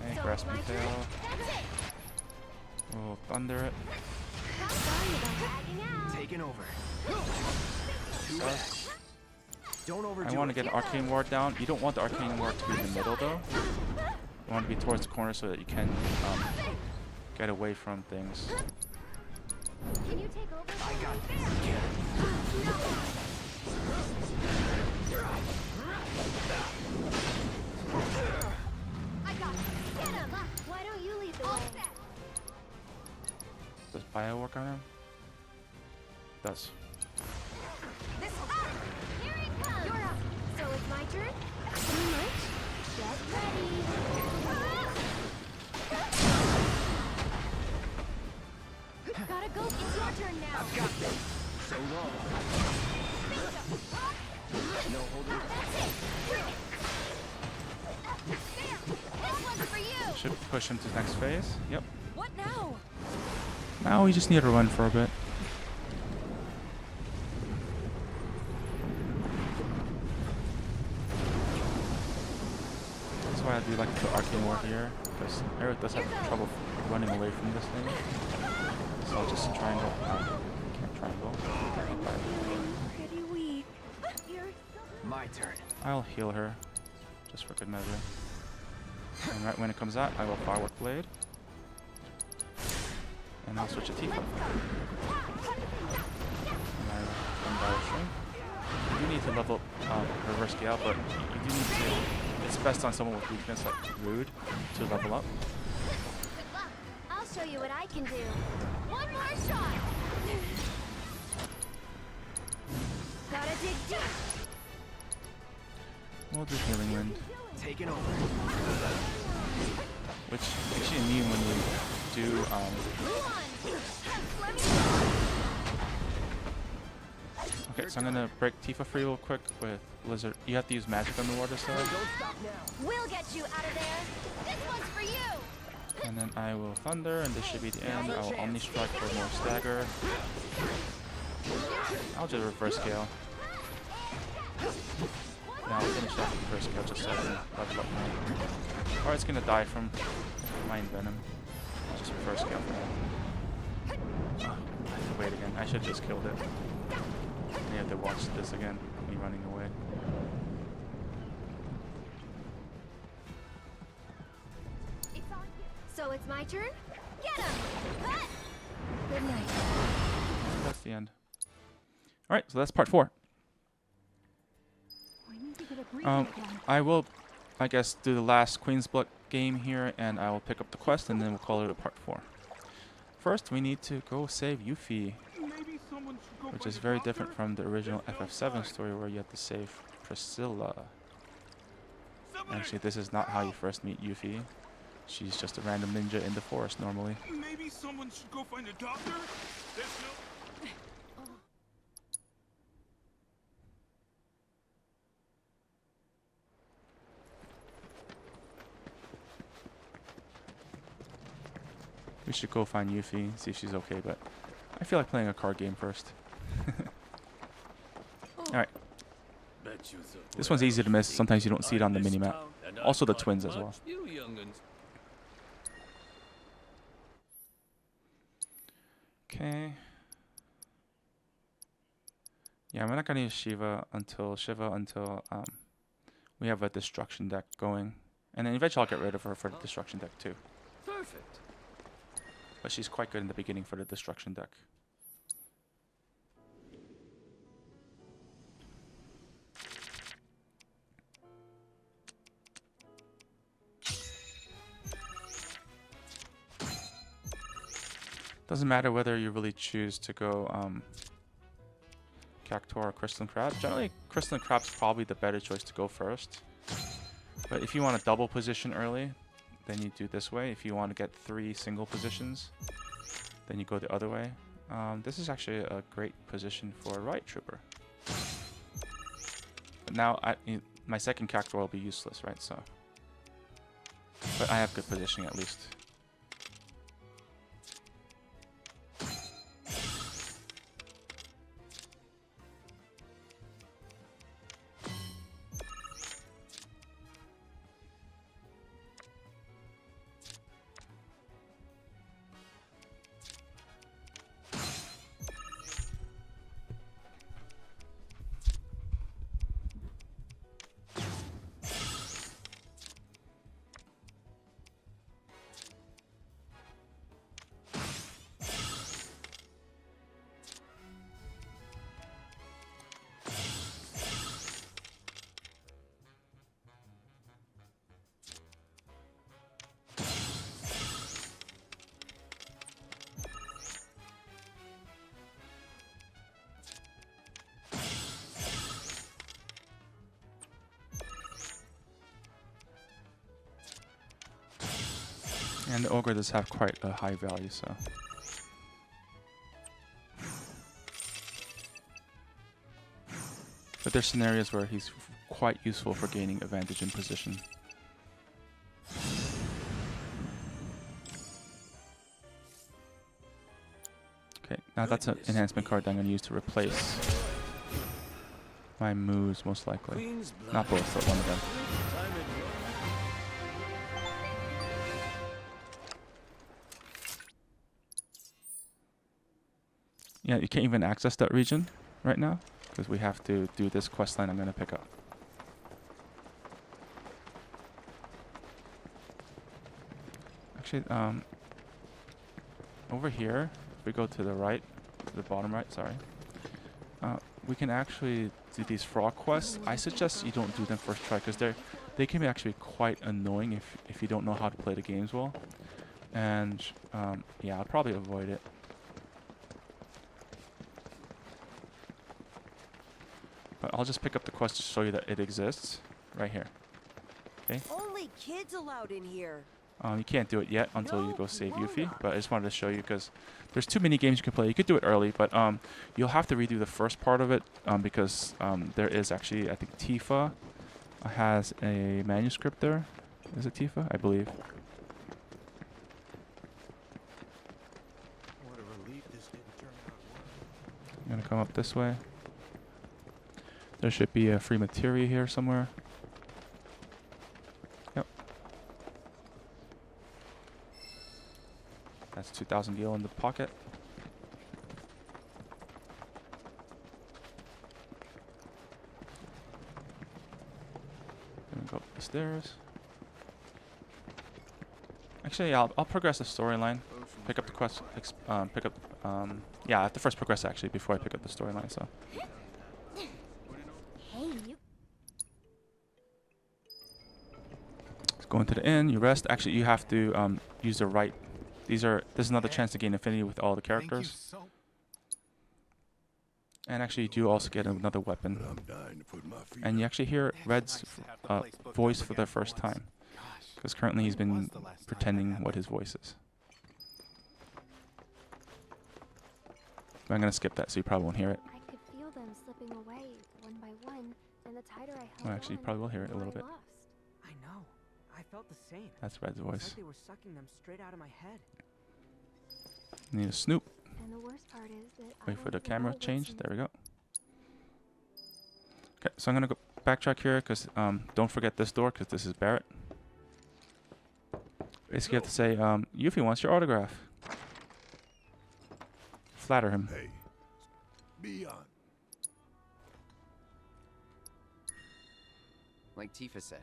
Okay, grasp and tail. That's it. We'll thunder it. Sorry about dragging out. Taking over. Sus. Don't overdo I want to it. get an Arcane Ward down. You don't want the Arcane Ward to be in the middle though. You want to be towards the corner so that you can get away from things. Can you take over? I got this. I got it. Get him. Why don't you lead the way? Does Bio work on him? Does. This here it comes. You're up. So it's my turn. Too much? Get ready. Gotta go. It's your turn now. I've got this. So long. No holding. That's it. There. This one's for you. Should push him to the next phase. Yep. What now? Now we just need to run for a bit. That's why I do like the Arcane Ward here, because Eric does have trouble running away from this thing. So I'll just triangle. Can't triangle. Pretty weak. My turn. I'll heal her, just for good measure. And right when it comes out, I will Firework Blade. And I'll switch to Tifa. And I will Battle String. You do need to level up Reverse Gale, but you do need to. It's best on someone with weakness like Rude to level up. Good luck. I'll show you what I can do. One more shot. Gotta dig deep. We'll do Healing Wind, Taking over. which makes you immune when you do. Let me Okay, so I'm gonna break Tifa free real quick with Blizzard. You have to use magic on the water side, We'll get you out of there. This one's for you. and then I will Thunder, and this should be the end. I will Omni Strike for more stagger. I'll just Reverse Gale. Yeah, I'll finish off with Reverse Gale just so I can level up more. Or it's gonna die from Mind Venom. Just Reverse Gale for now. I have to wait again. I should have just killed it. And you have to watch this again, me running away. So it's my turn? Get him! Good night. That's the end. Alright, so that's part 4. I will, I guess, do the last Queen's Blood game here, and I will pick up the quest, and then we'll call it a part 4. First, we need to go save Yuffie, which is very different from the original FF7 story where you have to save Priscilla. Actually, this is not how you first meet Yuffie. She's just a random ninja in the forest normally. Maybe someone should go find a doctor? There's no... We should go find Yuffie, see if she's okay, but I feel like playing a card game first. Alright. This one's easy to miss. Sometimes you don't see it on the minimap. Also the twins as well. Okay. Yeah, we're not gonna use Shiva until we have a destruction deck going. And then eventually I'll get rid of her for the destruction deck too. Perfect. But she's quite good in the beginning for the destruction deck. Doesn't matter whether you really choose to go Ch.4 or Crystalline Crab. Generally, Crystalline Crab's probably the better choice to go first. But if you want to double position early, then you do this way. If you want to get 3 single positions, then you go the other way. This is actually a great position for a Riot Trooper. But now my second Ch.4 will be useless, right? So, but I have good positioning at least. And the Ogre does have quite a high value, so. But there's scenarios where he's quite useful for gaining advantage in position. Okay, now that's an enhancement card that I'm going to use to replace my moves, most likely. Not both, but one of them. Yeah, you can't even access that region right now because we have to do this quest line I'm going to pick up. Actually, over here, if we go to the right, to the bottom right, sorry, we can actually do these frog quests. I suggest you don't do them first try because they can be actually quite annoying if you don't know how to play the games well. And yeah, I'll probably avoid it. But I'll just pick up the quest to show you that it exists right here. Okay. Only kids allowed in here. You can't do it yet until you go save Yuffie, but I just wanted to show you because there's too many games you can play. You could do it early, but you'll have to redo the first part of it because there is actually, I think Tifa has a manuscript there. Is it Tifa? I believe. What a relief this didn't turn out well. I'm gonna come up this way. There should be a free materia here somewhere. Yep. That's 2,000 gil in the pocket. Then we go up the stairs. Actually, I'll progress the storyline. Pick up the quest. Yeah, I have to first progress actually before I pick up the storyline. So. Go into the inn, you rest. Actually, you have to use the right. This is another chance to gain affinity with all the characters. And actually, you do also get another weapon. And you actually hear Red's voice for the first time. Because currently he's been pretending what his voice is. But I'm going to skip that so you probably won't hear it. I could feel them slipping away one by one, and the tighter I held Well, actually, you probably will hear it a little bit. I know. I felt the same. That's Red's It's voice. like they were sucking them straight out of my head. Need a snoop. And the worst part is that I Wait for don't the even camera know what's change. in There we go. Okay, so I'm gonna go backtrack here because don't forget this door because this is Barrett. Basically, you have to say, Yuffie wants your autograph. Flatter him. Hey, be on. Like Tifa said.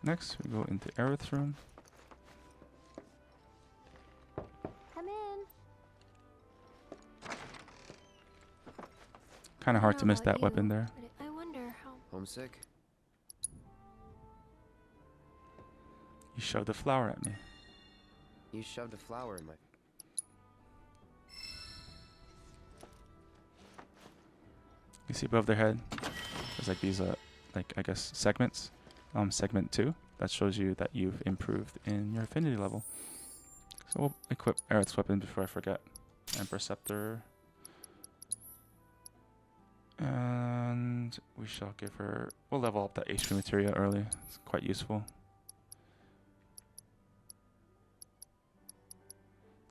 Next, we go into Aerith's room. Come in. Kind of I hard don't to know miss about that weapon you, there. but I wonder how. Homesick? You shoved a flower at me. You shoved a flower in my... You see above their head, there's like these, like I guess segments. Segment 2 that shows you that you've improved in your affinity level. So we'll equip Aerith's weapon before I forget. Emperor Scepter. And we shall give her... We'll level up that HP materia early. It's quite useful.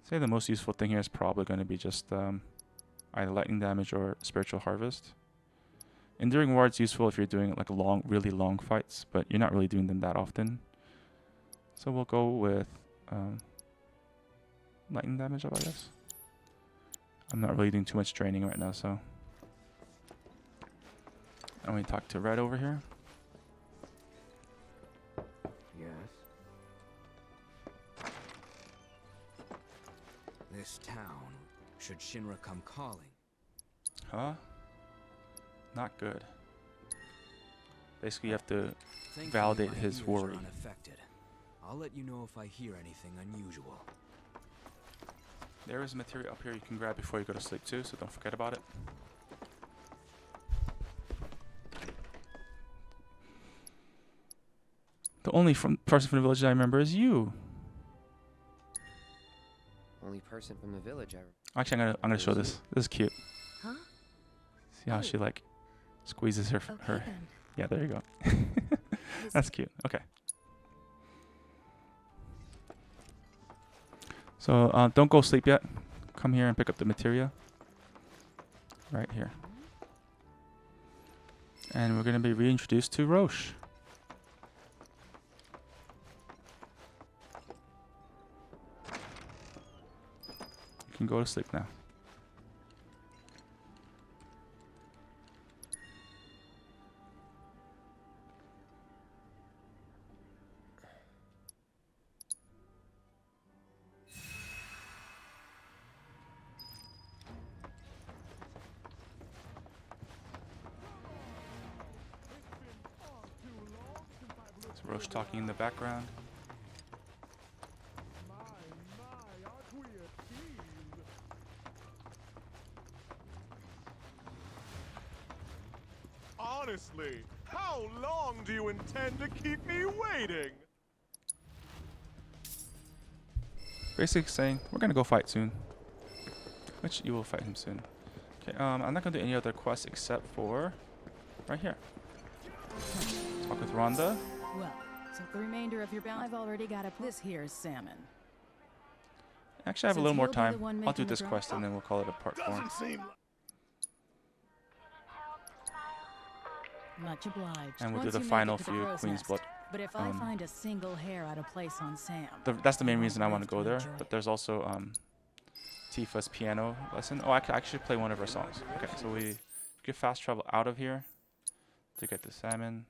I'd say the most useful thing here is probably going to be just either lightning damage or spiritual harvest. Enduring Ward's useful if you're doing like really long fights, but you're not really doing them that often. So we'll go with lightning damage up, I guess. I'm not really doing too much draining right now, so. And we talk to Red over here. Yes. This town, should Shinra come calling. Huh? Not good. Basically, you have to Thankfully, validate my his ears worry. are unaffected. I'll let you know if I hear anything unusual. There is material up here you can grab before you go to sleep too, so don't forget about it. The only person from the village I remember is you. Only person from the village I... Actually, I'm gonna show this. This is cute. Huh? See how she like squeezes her Okay, her. then. Yeah, there you go. That's cute. Okay. So don't go sleep yet. Come here and pick up the materia. Right here. And we're gonna be reintroduced to Roche. You can go to sleep now. Roche talking in the background. Honestly, how long do you intend to keep me waiting? Basically saying, we're gonna go fight soon. Which you will fight him soon. Okay, I'm not gonna do any other quests except for right here. Talk with Rhonda. Well, so the remainder of your balance, I've already got this here's salmon. Actually, I have a Since little more you'll be the time. one I'll do making the this draw- quest and then we'll call it a part 4. Doesn't seem like... Much obliged. And we'll do Once the you make final it to the few crow's Queen's nest. Blood. But if I find a single hair out of place on Sam, That's the main you reason I won't want to go live there. enjoy But it. there's also Tifa's piano lesson. Oh, I can actually play one of her songs. Okay, so we get fast travel out of here to get the salmon.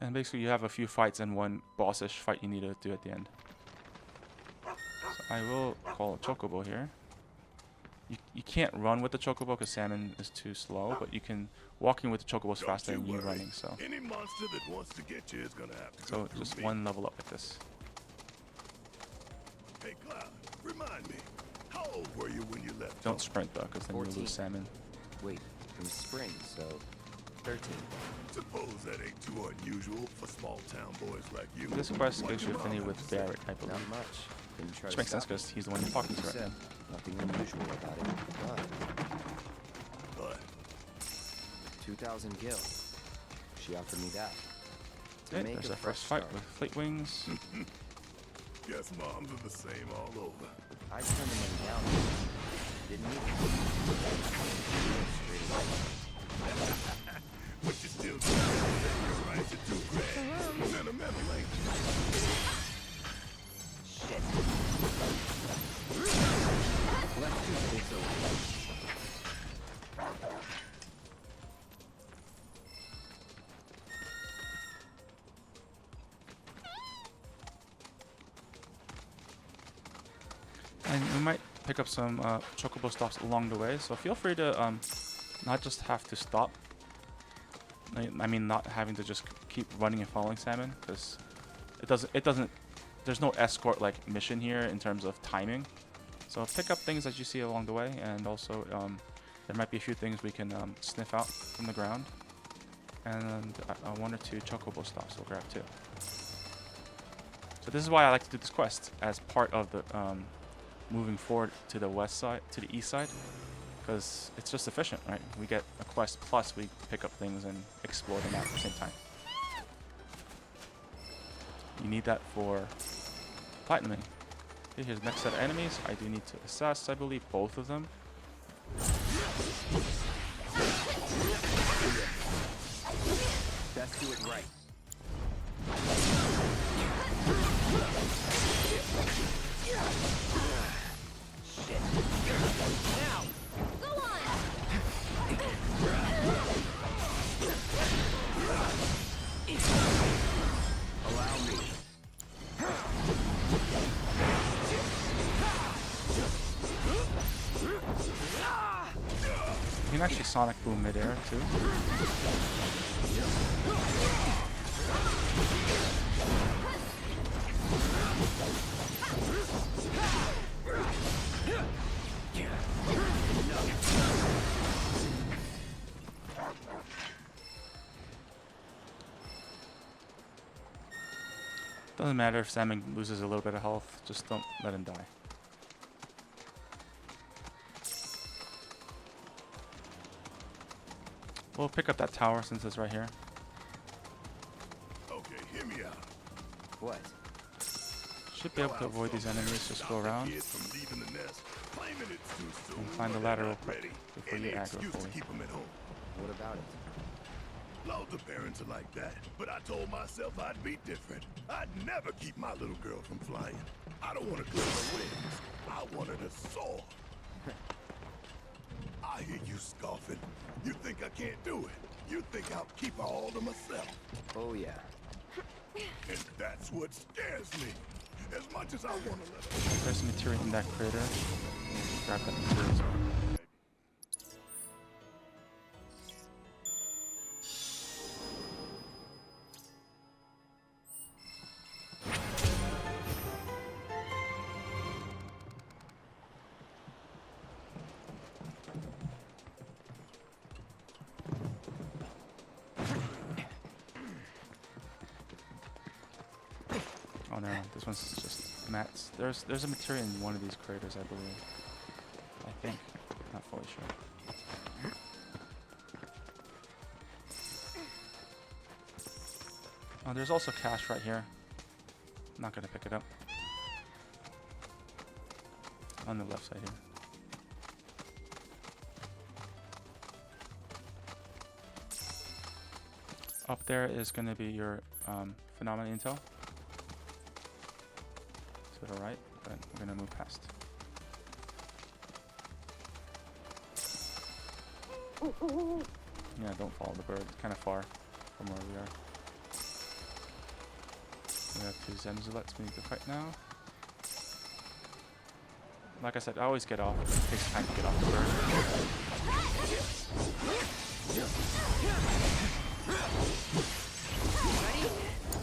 And basically, you have a few fights and one bossish fight you need to do at the end. So I will call a chocobo here. You can't run with the chocobo because salmon is too slow, but you can walking with the chocobo is faster than you running. So Any monster that wants to get you is gonna have to so go through just me. one level up like this. Hey, Cloud, remind me, how old were you when you left? Don't sprint though, because then you 14. lose salmon. Wait, from spring, so... 13. Suppose that ain't too unusual for small town boys like you. This quest What gives you your affinity mom with have to say? Barrett, I believe. Not much. Didn't try Which to makes sense stop me. because he's the one you're talking to right Said now. nothing unusual about it. But But 2,000 gil. She offered me that. To Okay, make there's a our fresh first fight start. with Fleet Wings. Guess moms are the same all over. I turned the money down, didn't you? Straight away. But you still do your right to do great. Sentimental, ain't you? Shit. Let's do this over. And we might pick up some chocobo stops along the way, so feel free to not just have to stop. I mean, not having to just keep running and following salmon, because it doesn't. There's no escort like mission here in terms of timing. So pick up things that you see along the way, and also there might be a few things we can sniff out from the ground, and one or two chocobo stops we'll grab too. So this is why I like to do this quest as part of the moving forward to the west side, to the east side, because it's just efficient, right? We get a quest plus we pick up things and explore them at the same time. You need that for platinuming. Okay, here's the next set of enemies. I do need to assess, I believe, both of them. Best do it right. Shit. Now! Go on! Allow me. You can actually sonic boom midair too. Doesn't matter if Salmon loses a little bit of health, just don't let him die. We'll pick up that tower since it's right here. Okay, hear me out. What? Should be able to avoid these enemies, just go around Kids from leaving the nest, claiming it's too soon, and find the but ladder they're real not quick ready. before Any you aggro excuse to fully. keep them at home. What about it? Loads of parents are like that, but I told myself I'd be different. I'd never keep my little girl from flying. I don't want to clip her wings. I want her to soar. I hear you scoffing. You think I can't do it. You think I'll keep her all to myself. Oh yeah. And that's what scares me. As much as I want to let her. There's material in that crater. Grab that material as well. Oh no, this one's just mats. There's a material in one of these craters, I believe. I think. Not fully sure. Oh, there's also cash right here. I'm not gonna pick it up. On the left side here. Up there is gonna be your phenomena intel. To the right, but we're gonna move past. Yeah, don't follow the bird. It's kind of far from where we are. We have two Zemzulets we need to fight now. Like I said, I always get off. It takes time to get off the bird. Ready?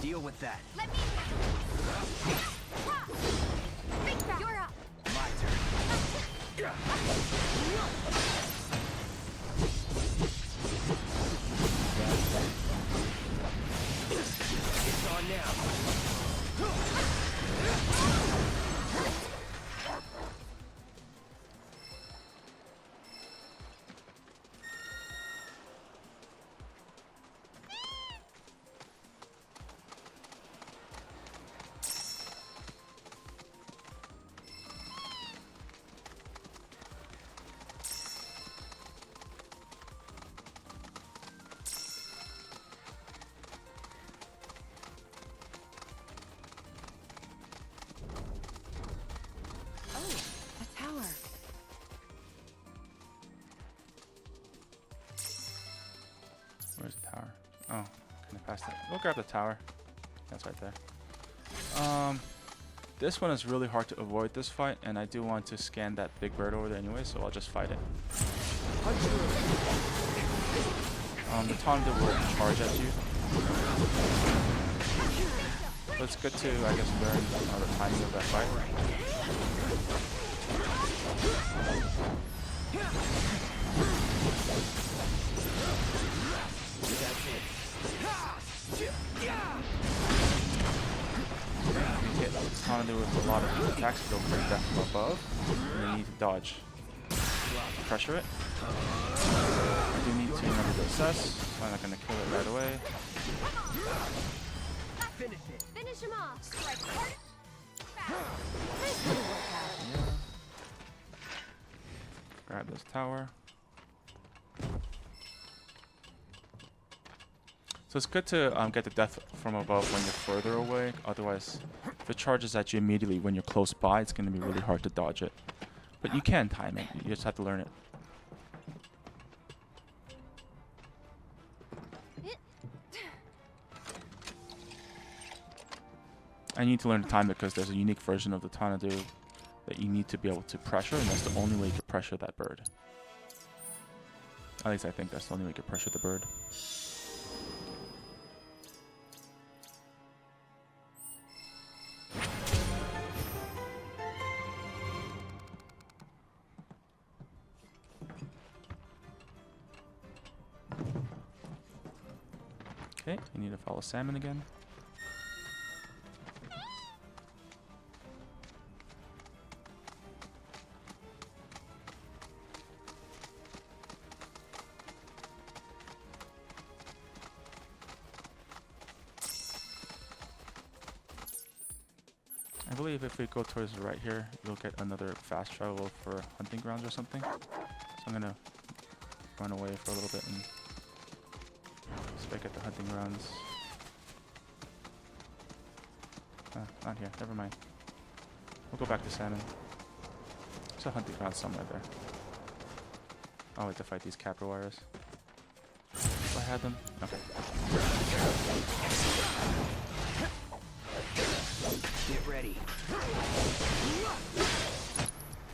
Deal with that. Let me... Big Rock, you're up. My turn. It's on now. Where's the tower? Oh, can I pass that? We'll grab the tower. That's right there. This one is really hard to avoid this fight, and I do want to scan that big bird over there anyway, so I'll just fight it. The Tonda will charge at you. But it's good to, I guess, learn the timing of that fight. Hit Tonda with a lot of these attacks, they'll bring that from above, and you need to dodge. Pressure it. I do need to remember to assess, so I'm not going to kill it right away. Finish it. Finish him off. Strike hard. Nice little workout. Grab this tower. So it's good to get the death from above when you're further away. Otherwise, if it charges at you immediately when you're close by, it's going to be really hard to dodge it. But you can time it. You just have to learn it. I need to learn to time it because there's a unique version of the Tornado that you need to be able to pressure, and that's the only way you can pressure that bird. At least I think that's the only way you can pressure the bird. Okay, you need to follow salmon again. I believe if we go towards the right here, you'll get another fast travel for hunting grounds or something. So I'm gonna run away for a little bit and spec at the hunting grounds. Not here. Never mind. We'll go back to salmon. There's a hunting ground somewhere there. I'll wait to fight these capra wires. If I had them. Okay. Get ready.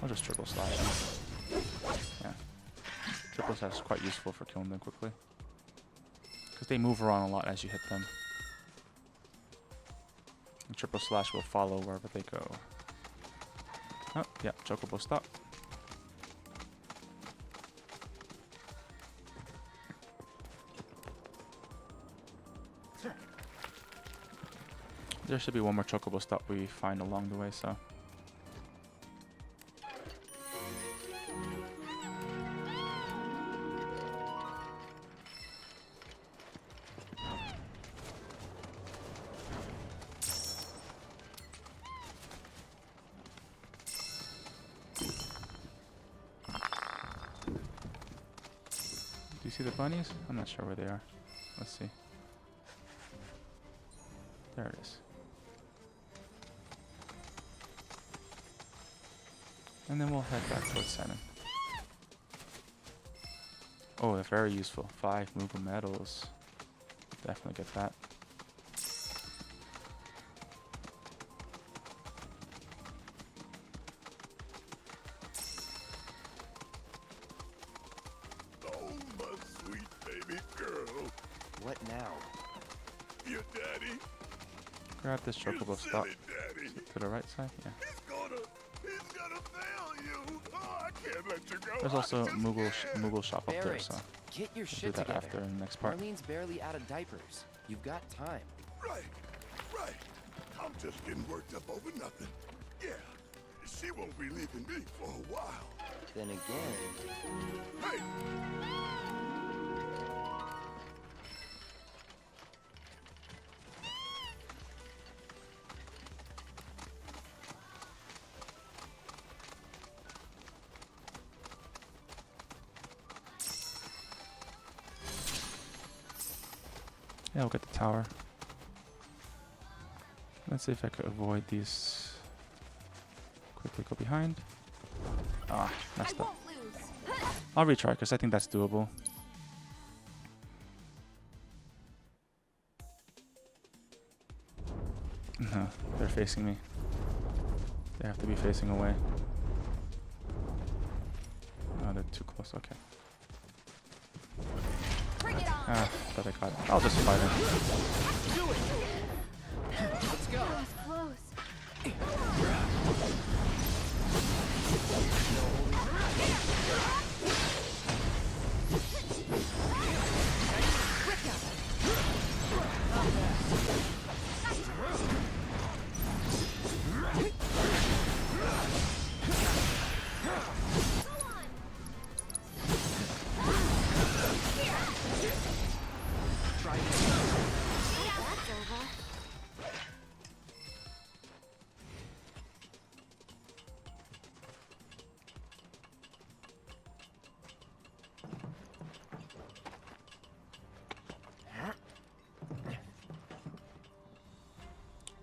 I'll just triple slash them. Yeah. Triple slash is quite useful for killing them quickly. Because they move around a lot as you hit them. And triple slash will follow wherever they go. Oh, yeah, chocobo stop. There should be one more chocobo stop we find along the way, so. Do you see the bunnies? I'm not sure where they are. Let's see. There it is. And then we'll head back towards salmon. Oh, they're very useful. 5 movable metals. Definitely get that. Oh, my sweet baby girl. What now? Your daddy. Grab this chocobo stop. Daddy. To the right side? Yeah. He's gonna fail you. Oh, I can't let you go. There's also Moogle shop up there, Barrett, so get your we'll do shit that together. after in the next part. Marlene's barely out of diapers. You've got time. Right. I'm just getting worked up over nothing. Yeah, she won't be leaving me for a while. Then again... Hey! Yeah, we'll get the tower. Let's see if I could avoid these. Quickly go behind. Ah, messed up. I'll retry because I think that's doable. No, they're facing me. They have to be facing away. Oh, they're too close. Okay. Bring it on. Ah, thought I got it. I'll just fight him. Let's go. That was close.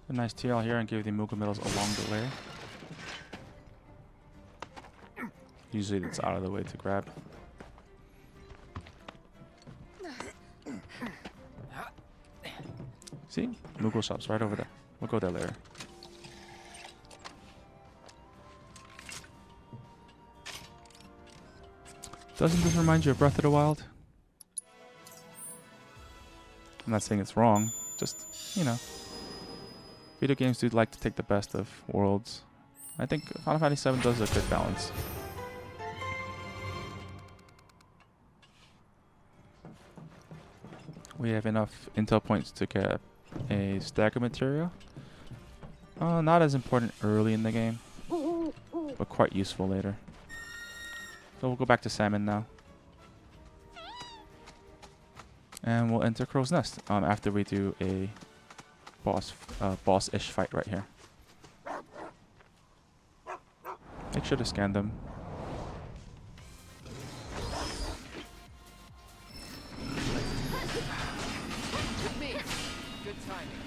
A nice TL here and give the Moogle medals along the way. Usually it's out of the way to grab. See? Moogle shop's right over there. We'll go there later. Doesn't this remind you of Breath of the Wild? I'm not saying it's wrong, just, you know. Video games do like to take the best of worlds. I think Final Fantasy VII does a good balance. We have enough intel points to get a stagger material. Not as important early in the game, but quite useful later. So we'll go back to Salmon now. And we'll enter Crow's Nest after we do a boss-ish fight right here. Make sure to scan them. Good timing.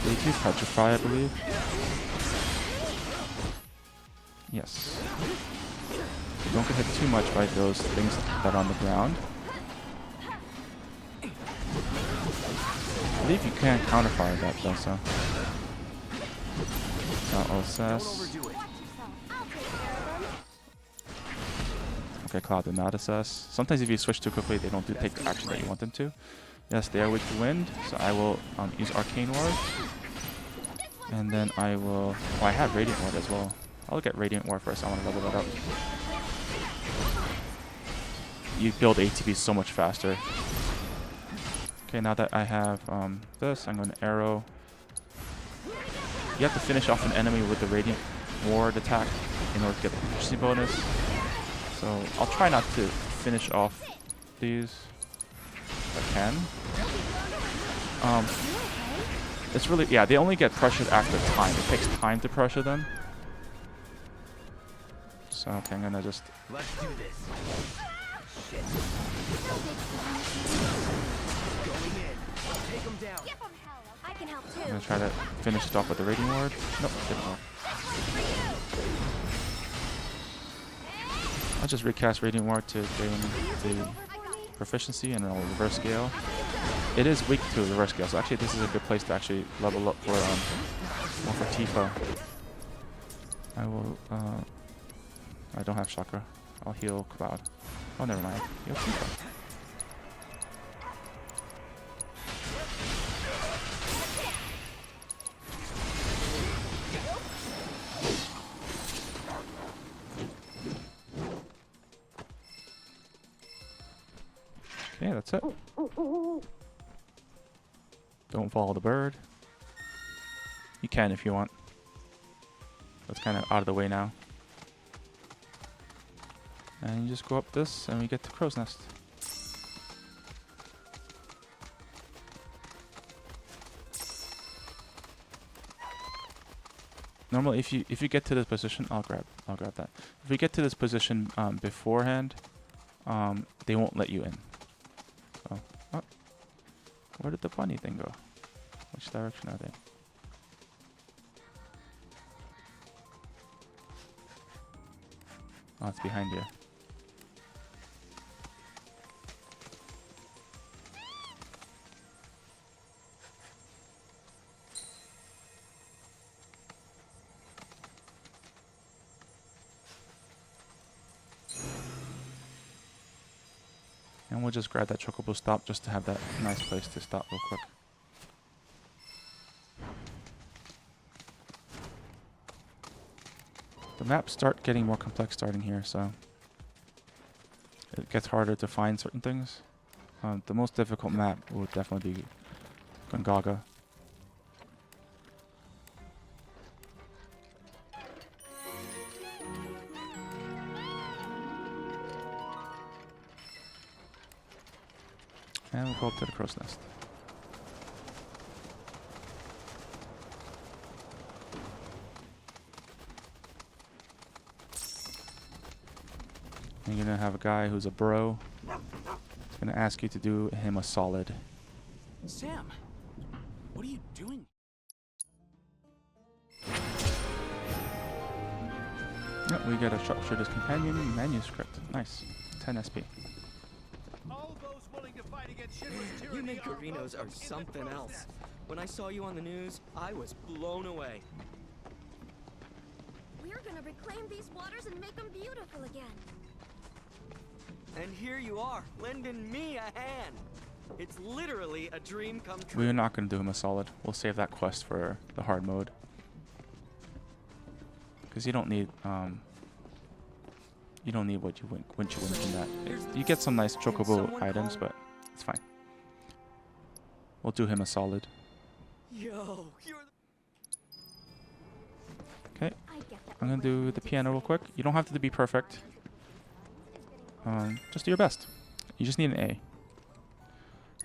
They do petrify, I believe. Yes. Don't get hit too much by those things that are on the ground. I believe you can counterfire that though, so. Assess. Okay, Cloud did not assess. Sometimes if you switch too quickly, they don't take the action that you want them to. Yes, they are weak to wind, so I will use Arcane Ward. And then I will... Oh, I have Radiant Ward as well. I'll get Radiant Ward first. I want to level that up. You build ATB so much faster. Okay, now that I have this, I'm going to arrow. You have to finish off an enemy with the Radiant Ward attack in order to get the proficiency bonus. So I'll try not to finish off these if I can. It's really, yeah, they only get pressured after time. It takes time to pressure them. So, okay, I'm gonna just... Let's do this. Shit. Going in. Take him down. Give 'em hell. I can help too. I'm gonna try to finish it off with the Radiant Ward. Nope, didn't work. I'll just recast Radiant Ward to gain the proficiency and I'll reverse scale. It is weak to reverse scale, so actually this is a good place to actually level up for more for Tifa. I will I don't have chakra. I'll heal Cloud. Oh, never mind. Heal Tifa. Okay, that's it. Don't follow the bird. You can if you want. That's kind of out of the way now. And you just go up this and we get to Crow's Nest. Normally if you get to this position, I'll grab that. If we get to this position beforehand, they won't let you in. So, oh, where did the bunny thing go? Which direction are they? Oh, it's behind you. And we'll just grab that chocobo stop just to have that nice place to stop real quick. The maps start getting more complex starting here, so it gets harder to find certain things. The most difficult map will definitely be Gongaga. And we'll go up to the crow's nest. And you're gonna have a guy who's a bro. He's gonna ask you to do him a solid. Sam, what are you doing? Yep, we get a Sharpshooter's Companion manuscript. Nice. 10 SP. You Nickerinos are something else. When I saw you on the news, I was blown away. We're gonna reclaim these waters and make them beautiful again. And here you are, lending me a hand. It's literally a dream come true. We're not going to do him a solid. We'll save that quest for the hard mode. Because you don't need what you win from that. You get some nice chocobo items, but it's fine. We'll do him a solid. Yo, you're Okay, I'm gonna do the piano real quick. You don't have to be perfect. Just do your best. You just need an A.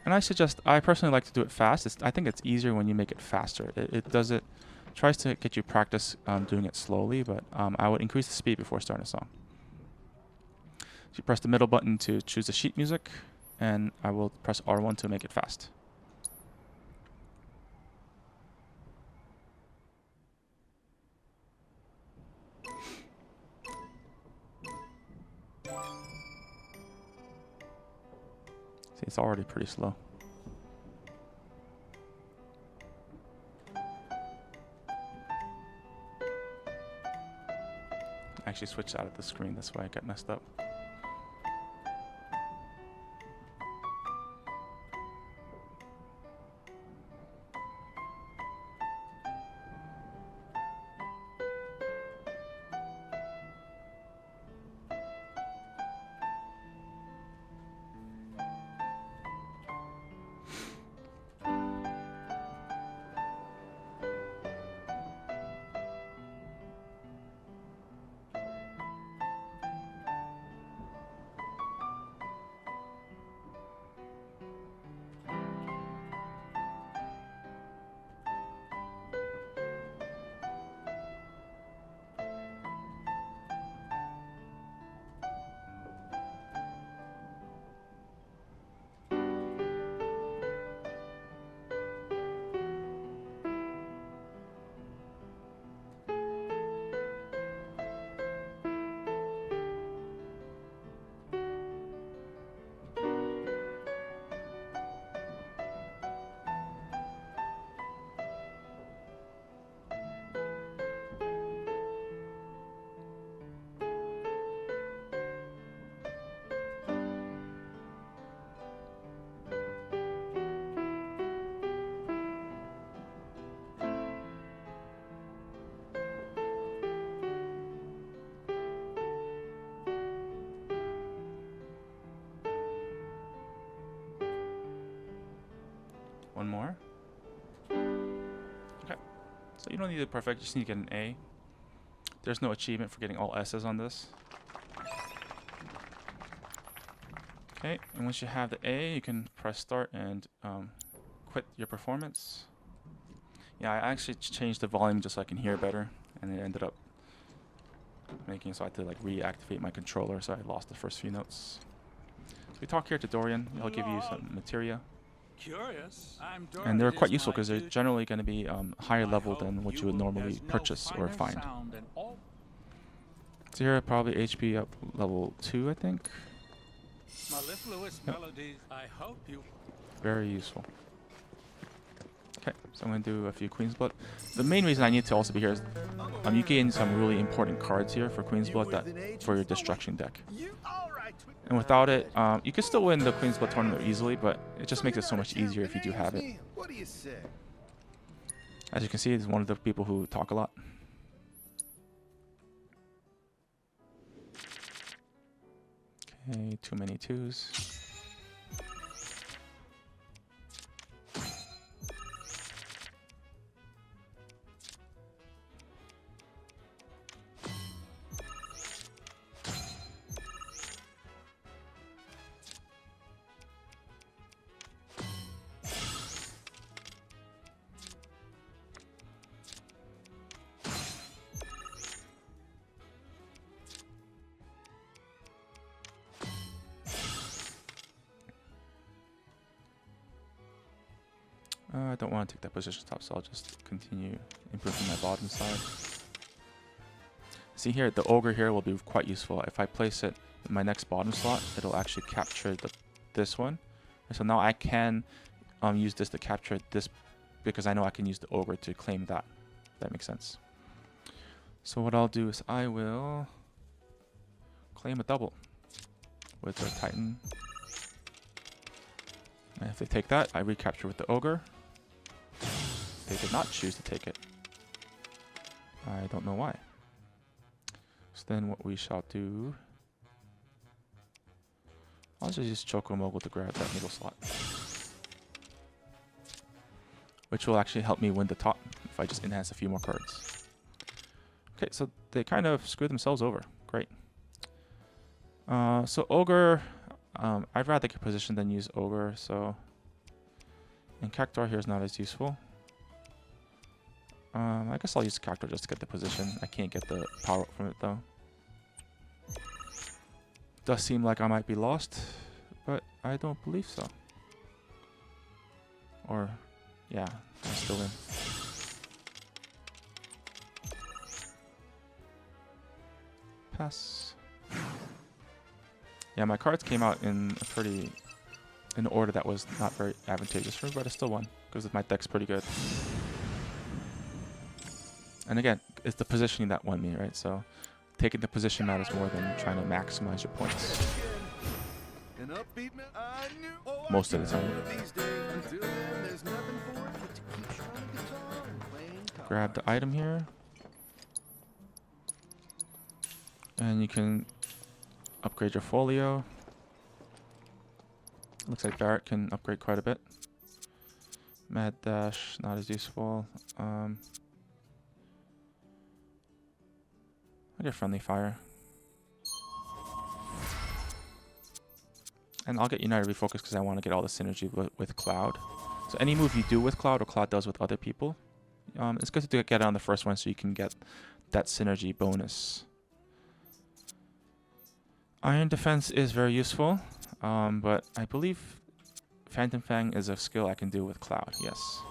And I personally like to do it fast. I think it's easier when you make it faster. It tries to get you practice doing it slowly, but I would increase the speed before starting a song. So you press the middle button to choose the sheet music, and I will press R1 to make it fast. See, it's already pretty slow. I actually switched out of the screen, that's why I got messed up. One more. Okay. So you don't need it perfect, you just need to get an A. There's no achievement for getting all S's on this. Okay, and once you have the A, you can press start and quit your performance. Yeah, I actually changed the volume just so I can hear better, and it ended up making it so I had to like reactivate my controller, so I lost the first few notes. So we talk here to Dorian. He'll give you some materia. Curious. And they're quite useful because they're generally going to be higher level than what you would normally purchase or find. So here probably HP up level 2, I think. Mellifluous melodies. I hope you. Very useful. Okay, so I'm going to do a few Queen's Blood. The main reason I need to also be here is you gain some really important cards here for Queen's Blood for your destruction deck. And without it, you can still win the Queen's Blood tournament easily, but it just makes it so much easier if you do have it. What do you say? As you can see, he's one of the people who talk a lot. Okay, too many twos. I don't want to take that position top, so I'll just continue improving my bottom side. See here, the ogre here will be quite useful. If I place it in my next bottom slot, it'll actually capture this one. And so now I can use this to capture this, because I know I can use the ogre to claim that. If that makes sense. So what I'll do is I will claim a double with the Titan. And if they take that, I recapture with the ogre. They did not choose to take it. I don't know why. So then what we shall do... I'll just use Choco Mogul to grab that middle slot. Which will actually help me win the top if I just enhance a few more cards. Okay, so they kind of screwed themselves over. Great. So Ogre... I'd rather get position than use Ogre, so... And Ch.4 here is not as useful. I guess I'll use Ch.4 just to get the position. I can't get the power up from it though. Does seem like I might be lost, but I don't believe so. Or, yeah, I'm still in. Pass. Yeah, my cards came out in a pretty... in an order that was not very advantageous for me, but I still won because my deck's pretty good. And again, it's the positioning that won me, right? So taking the position matters more than trying to maximize your points. Most of the time. Grab the item here. And you can upgrade your folio. Looks like Barrett can upgrade quite a bit. Mad Dash, not as useful. I get Friendly Fire. And I'll get United Refocus because I want to get all the synergy with Cloud. So any move you do with Cloud or Cloud does with other people, it's good to get it on the first one so you can get that synergy bonus. Iron Defense is very useful, but I believe Phantom Fang is a skill I can do with Cloud, yes.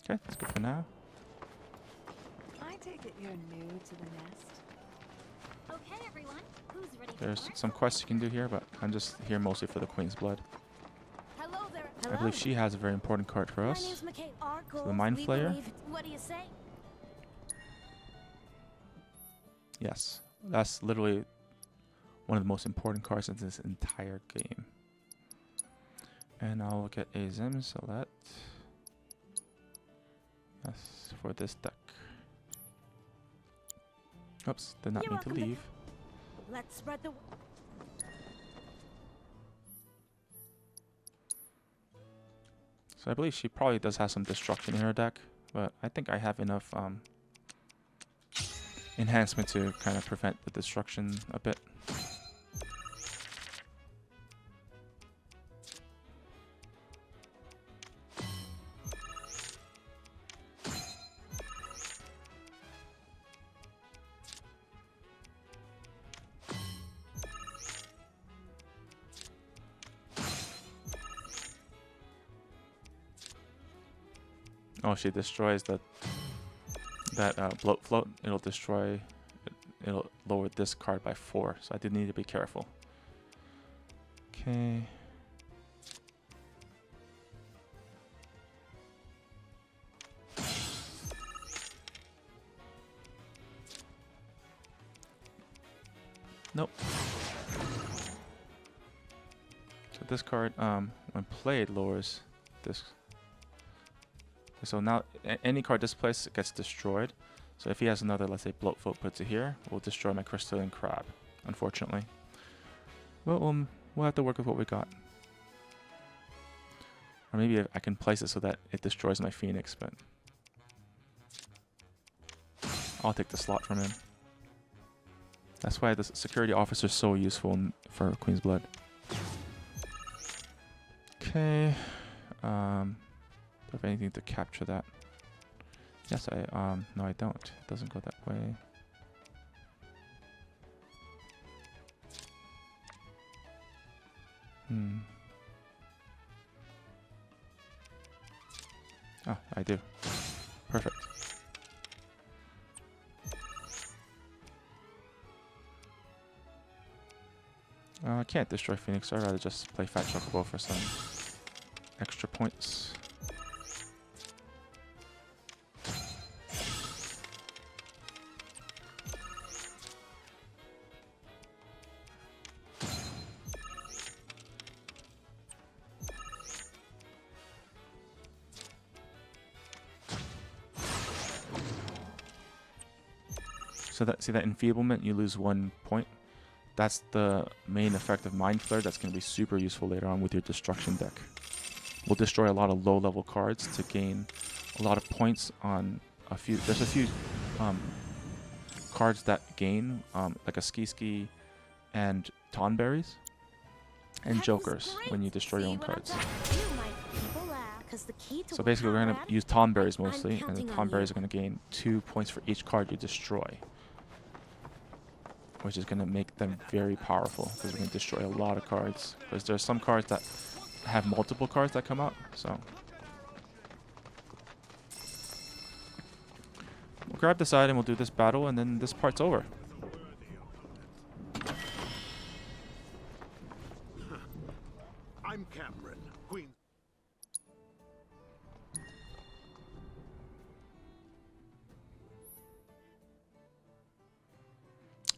Okay, that's good for now. I take it you're new to the nest. Okay, everyone. Who's ready for There's work? some quests you can do here, but I'm just here mostly for the Queen's Blood. Hello there. I believe she has a very important card for My us. name's McKay. So the Mind Flayer. What do you say? Yes, that's literally one of the most important cards in this entire game. And I'll get a Zimzalet. Yes, for this deck. Oops, did not mean to leave. Let's spread the... So I believe she probably does have some destruction in her deck, but I think I have enough enhancement to kind of prevent the destruction a bit. Oh, she destroys that bloat float. It'll destroy. It'll lower this card by 4. So I do need to be careful. Okay. Nope. So this card, when played, lowers this. So now any card displaced gets destroyed. So if he has another, let's say, Bloatfoot puts it here, we'll destroy my Crystalline Crab, unfortunately. But we'll have to work with what we got. Or maybe I can place it so that it destroys my Phoenix, but I'll take the slot from him. That's why the security officer is so useful for Queen's Blood. Okay. Do I have anything to capture that? Yes, no, I don't. It doesn't go that way. Oh, I do. Perfect. I can't destroy Phoenix, so I'd rather just play Fat Chocobo for some extra points. So that, see that enfeeblement, you lose 1 point. That's the main effect of Mind Flare. That's going to be super useful later on with your destruction deck. We'll destroy a lot of low-level cards to gain a lot of points on a few. There's a few cards that gain, like a Ski and Tonberries, and Jokers when you destroy your own cards. So basically, we're going to use Tonberries mostly, and the Tonberries are going to gain 2 points for each card you destroy, which is going to make them very powerful because we're going to destroy a lot of cards. Because there's some cards that have multiple cards that come out, so we'll grab the side and we'll do this battle, and then this part's over. I'm Cameron, Queen.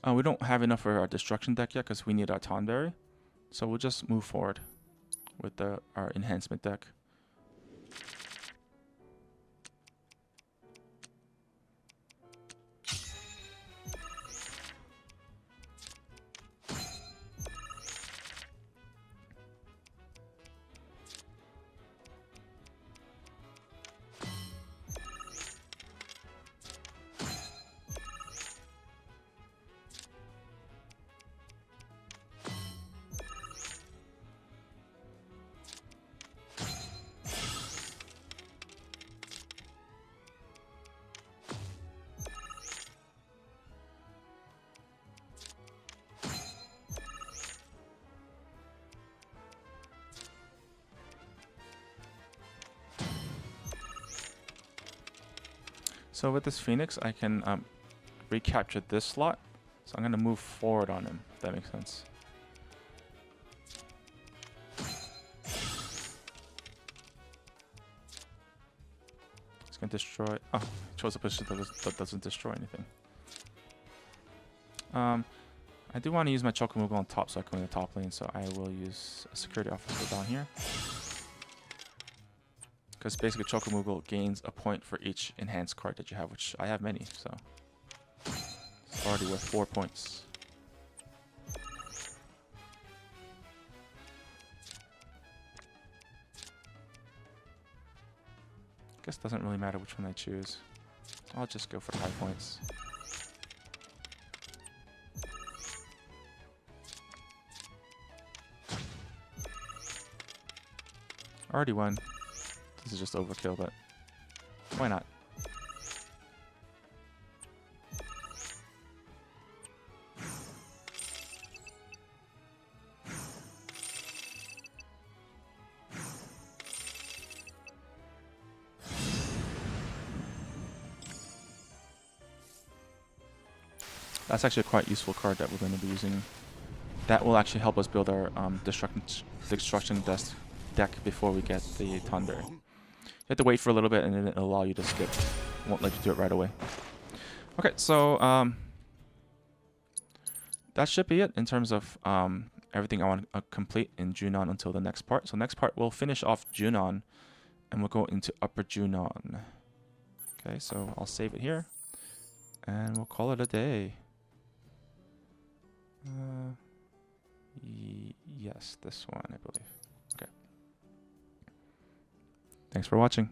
We don't have enough for our destruction deck yet because we need our Tonberry. So we'll just move forward with our enhancement deck. So with this Phoenix, I can recapture this slot. So I'm going to move forward on him, if that makes sense. It's going to destroy... Oh, chose a position that doesn't destroy anything. I do want to use my Chocomugo on top so I can win the top lane, so I will use a security officer down here. Because basically Chocomugo gains a point for each enhanced card that you have, which I have many, so it's already worth 4 points. Guess it doesn't really matter which one I choose. I'll just go for the high points. I already won. This is just overkill, but why not? That's actually a quite useful card that we're going to be using that will actually help us build our destruction deck before we get the Thunder. You have to wait for a little bit, and then it'll allow you to skip. It won't let you do it right away. Okay, so that should be it in terms of everything I want to complete in Junon until the next part. So next part, we'll finish off Junon, and we'll go into Upper Junon. Okay, so I'll save it here, and we'll call it a day. Yes, this one, I believe. Okay. Thanks for watching.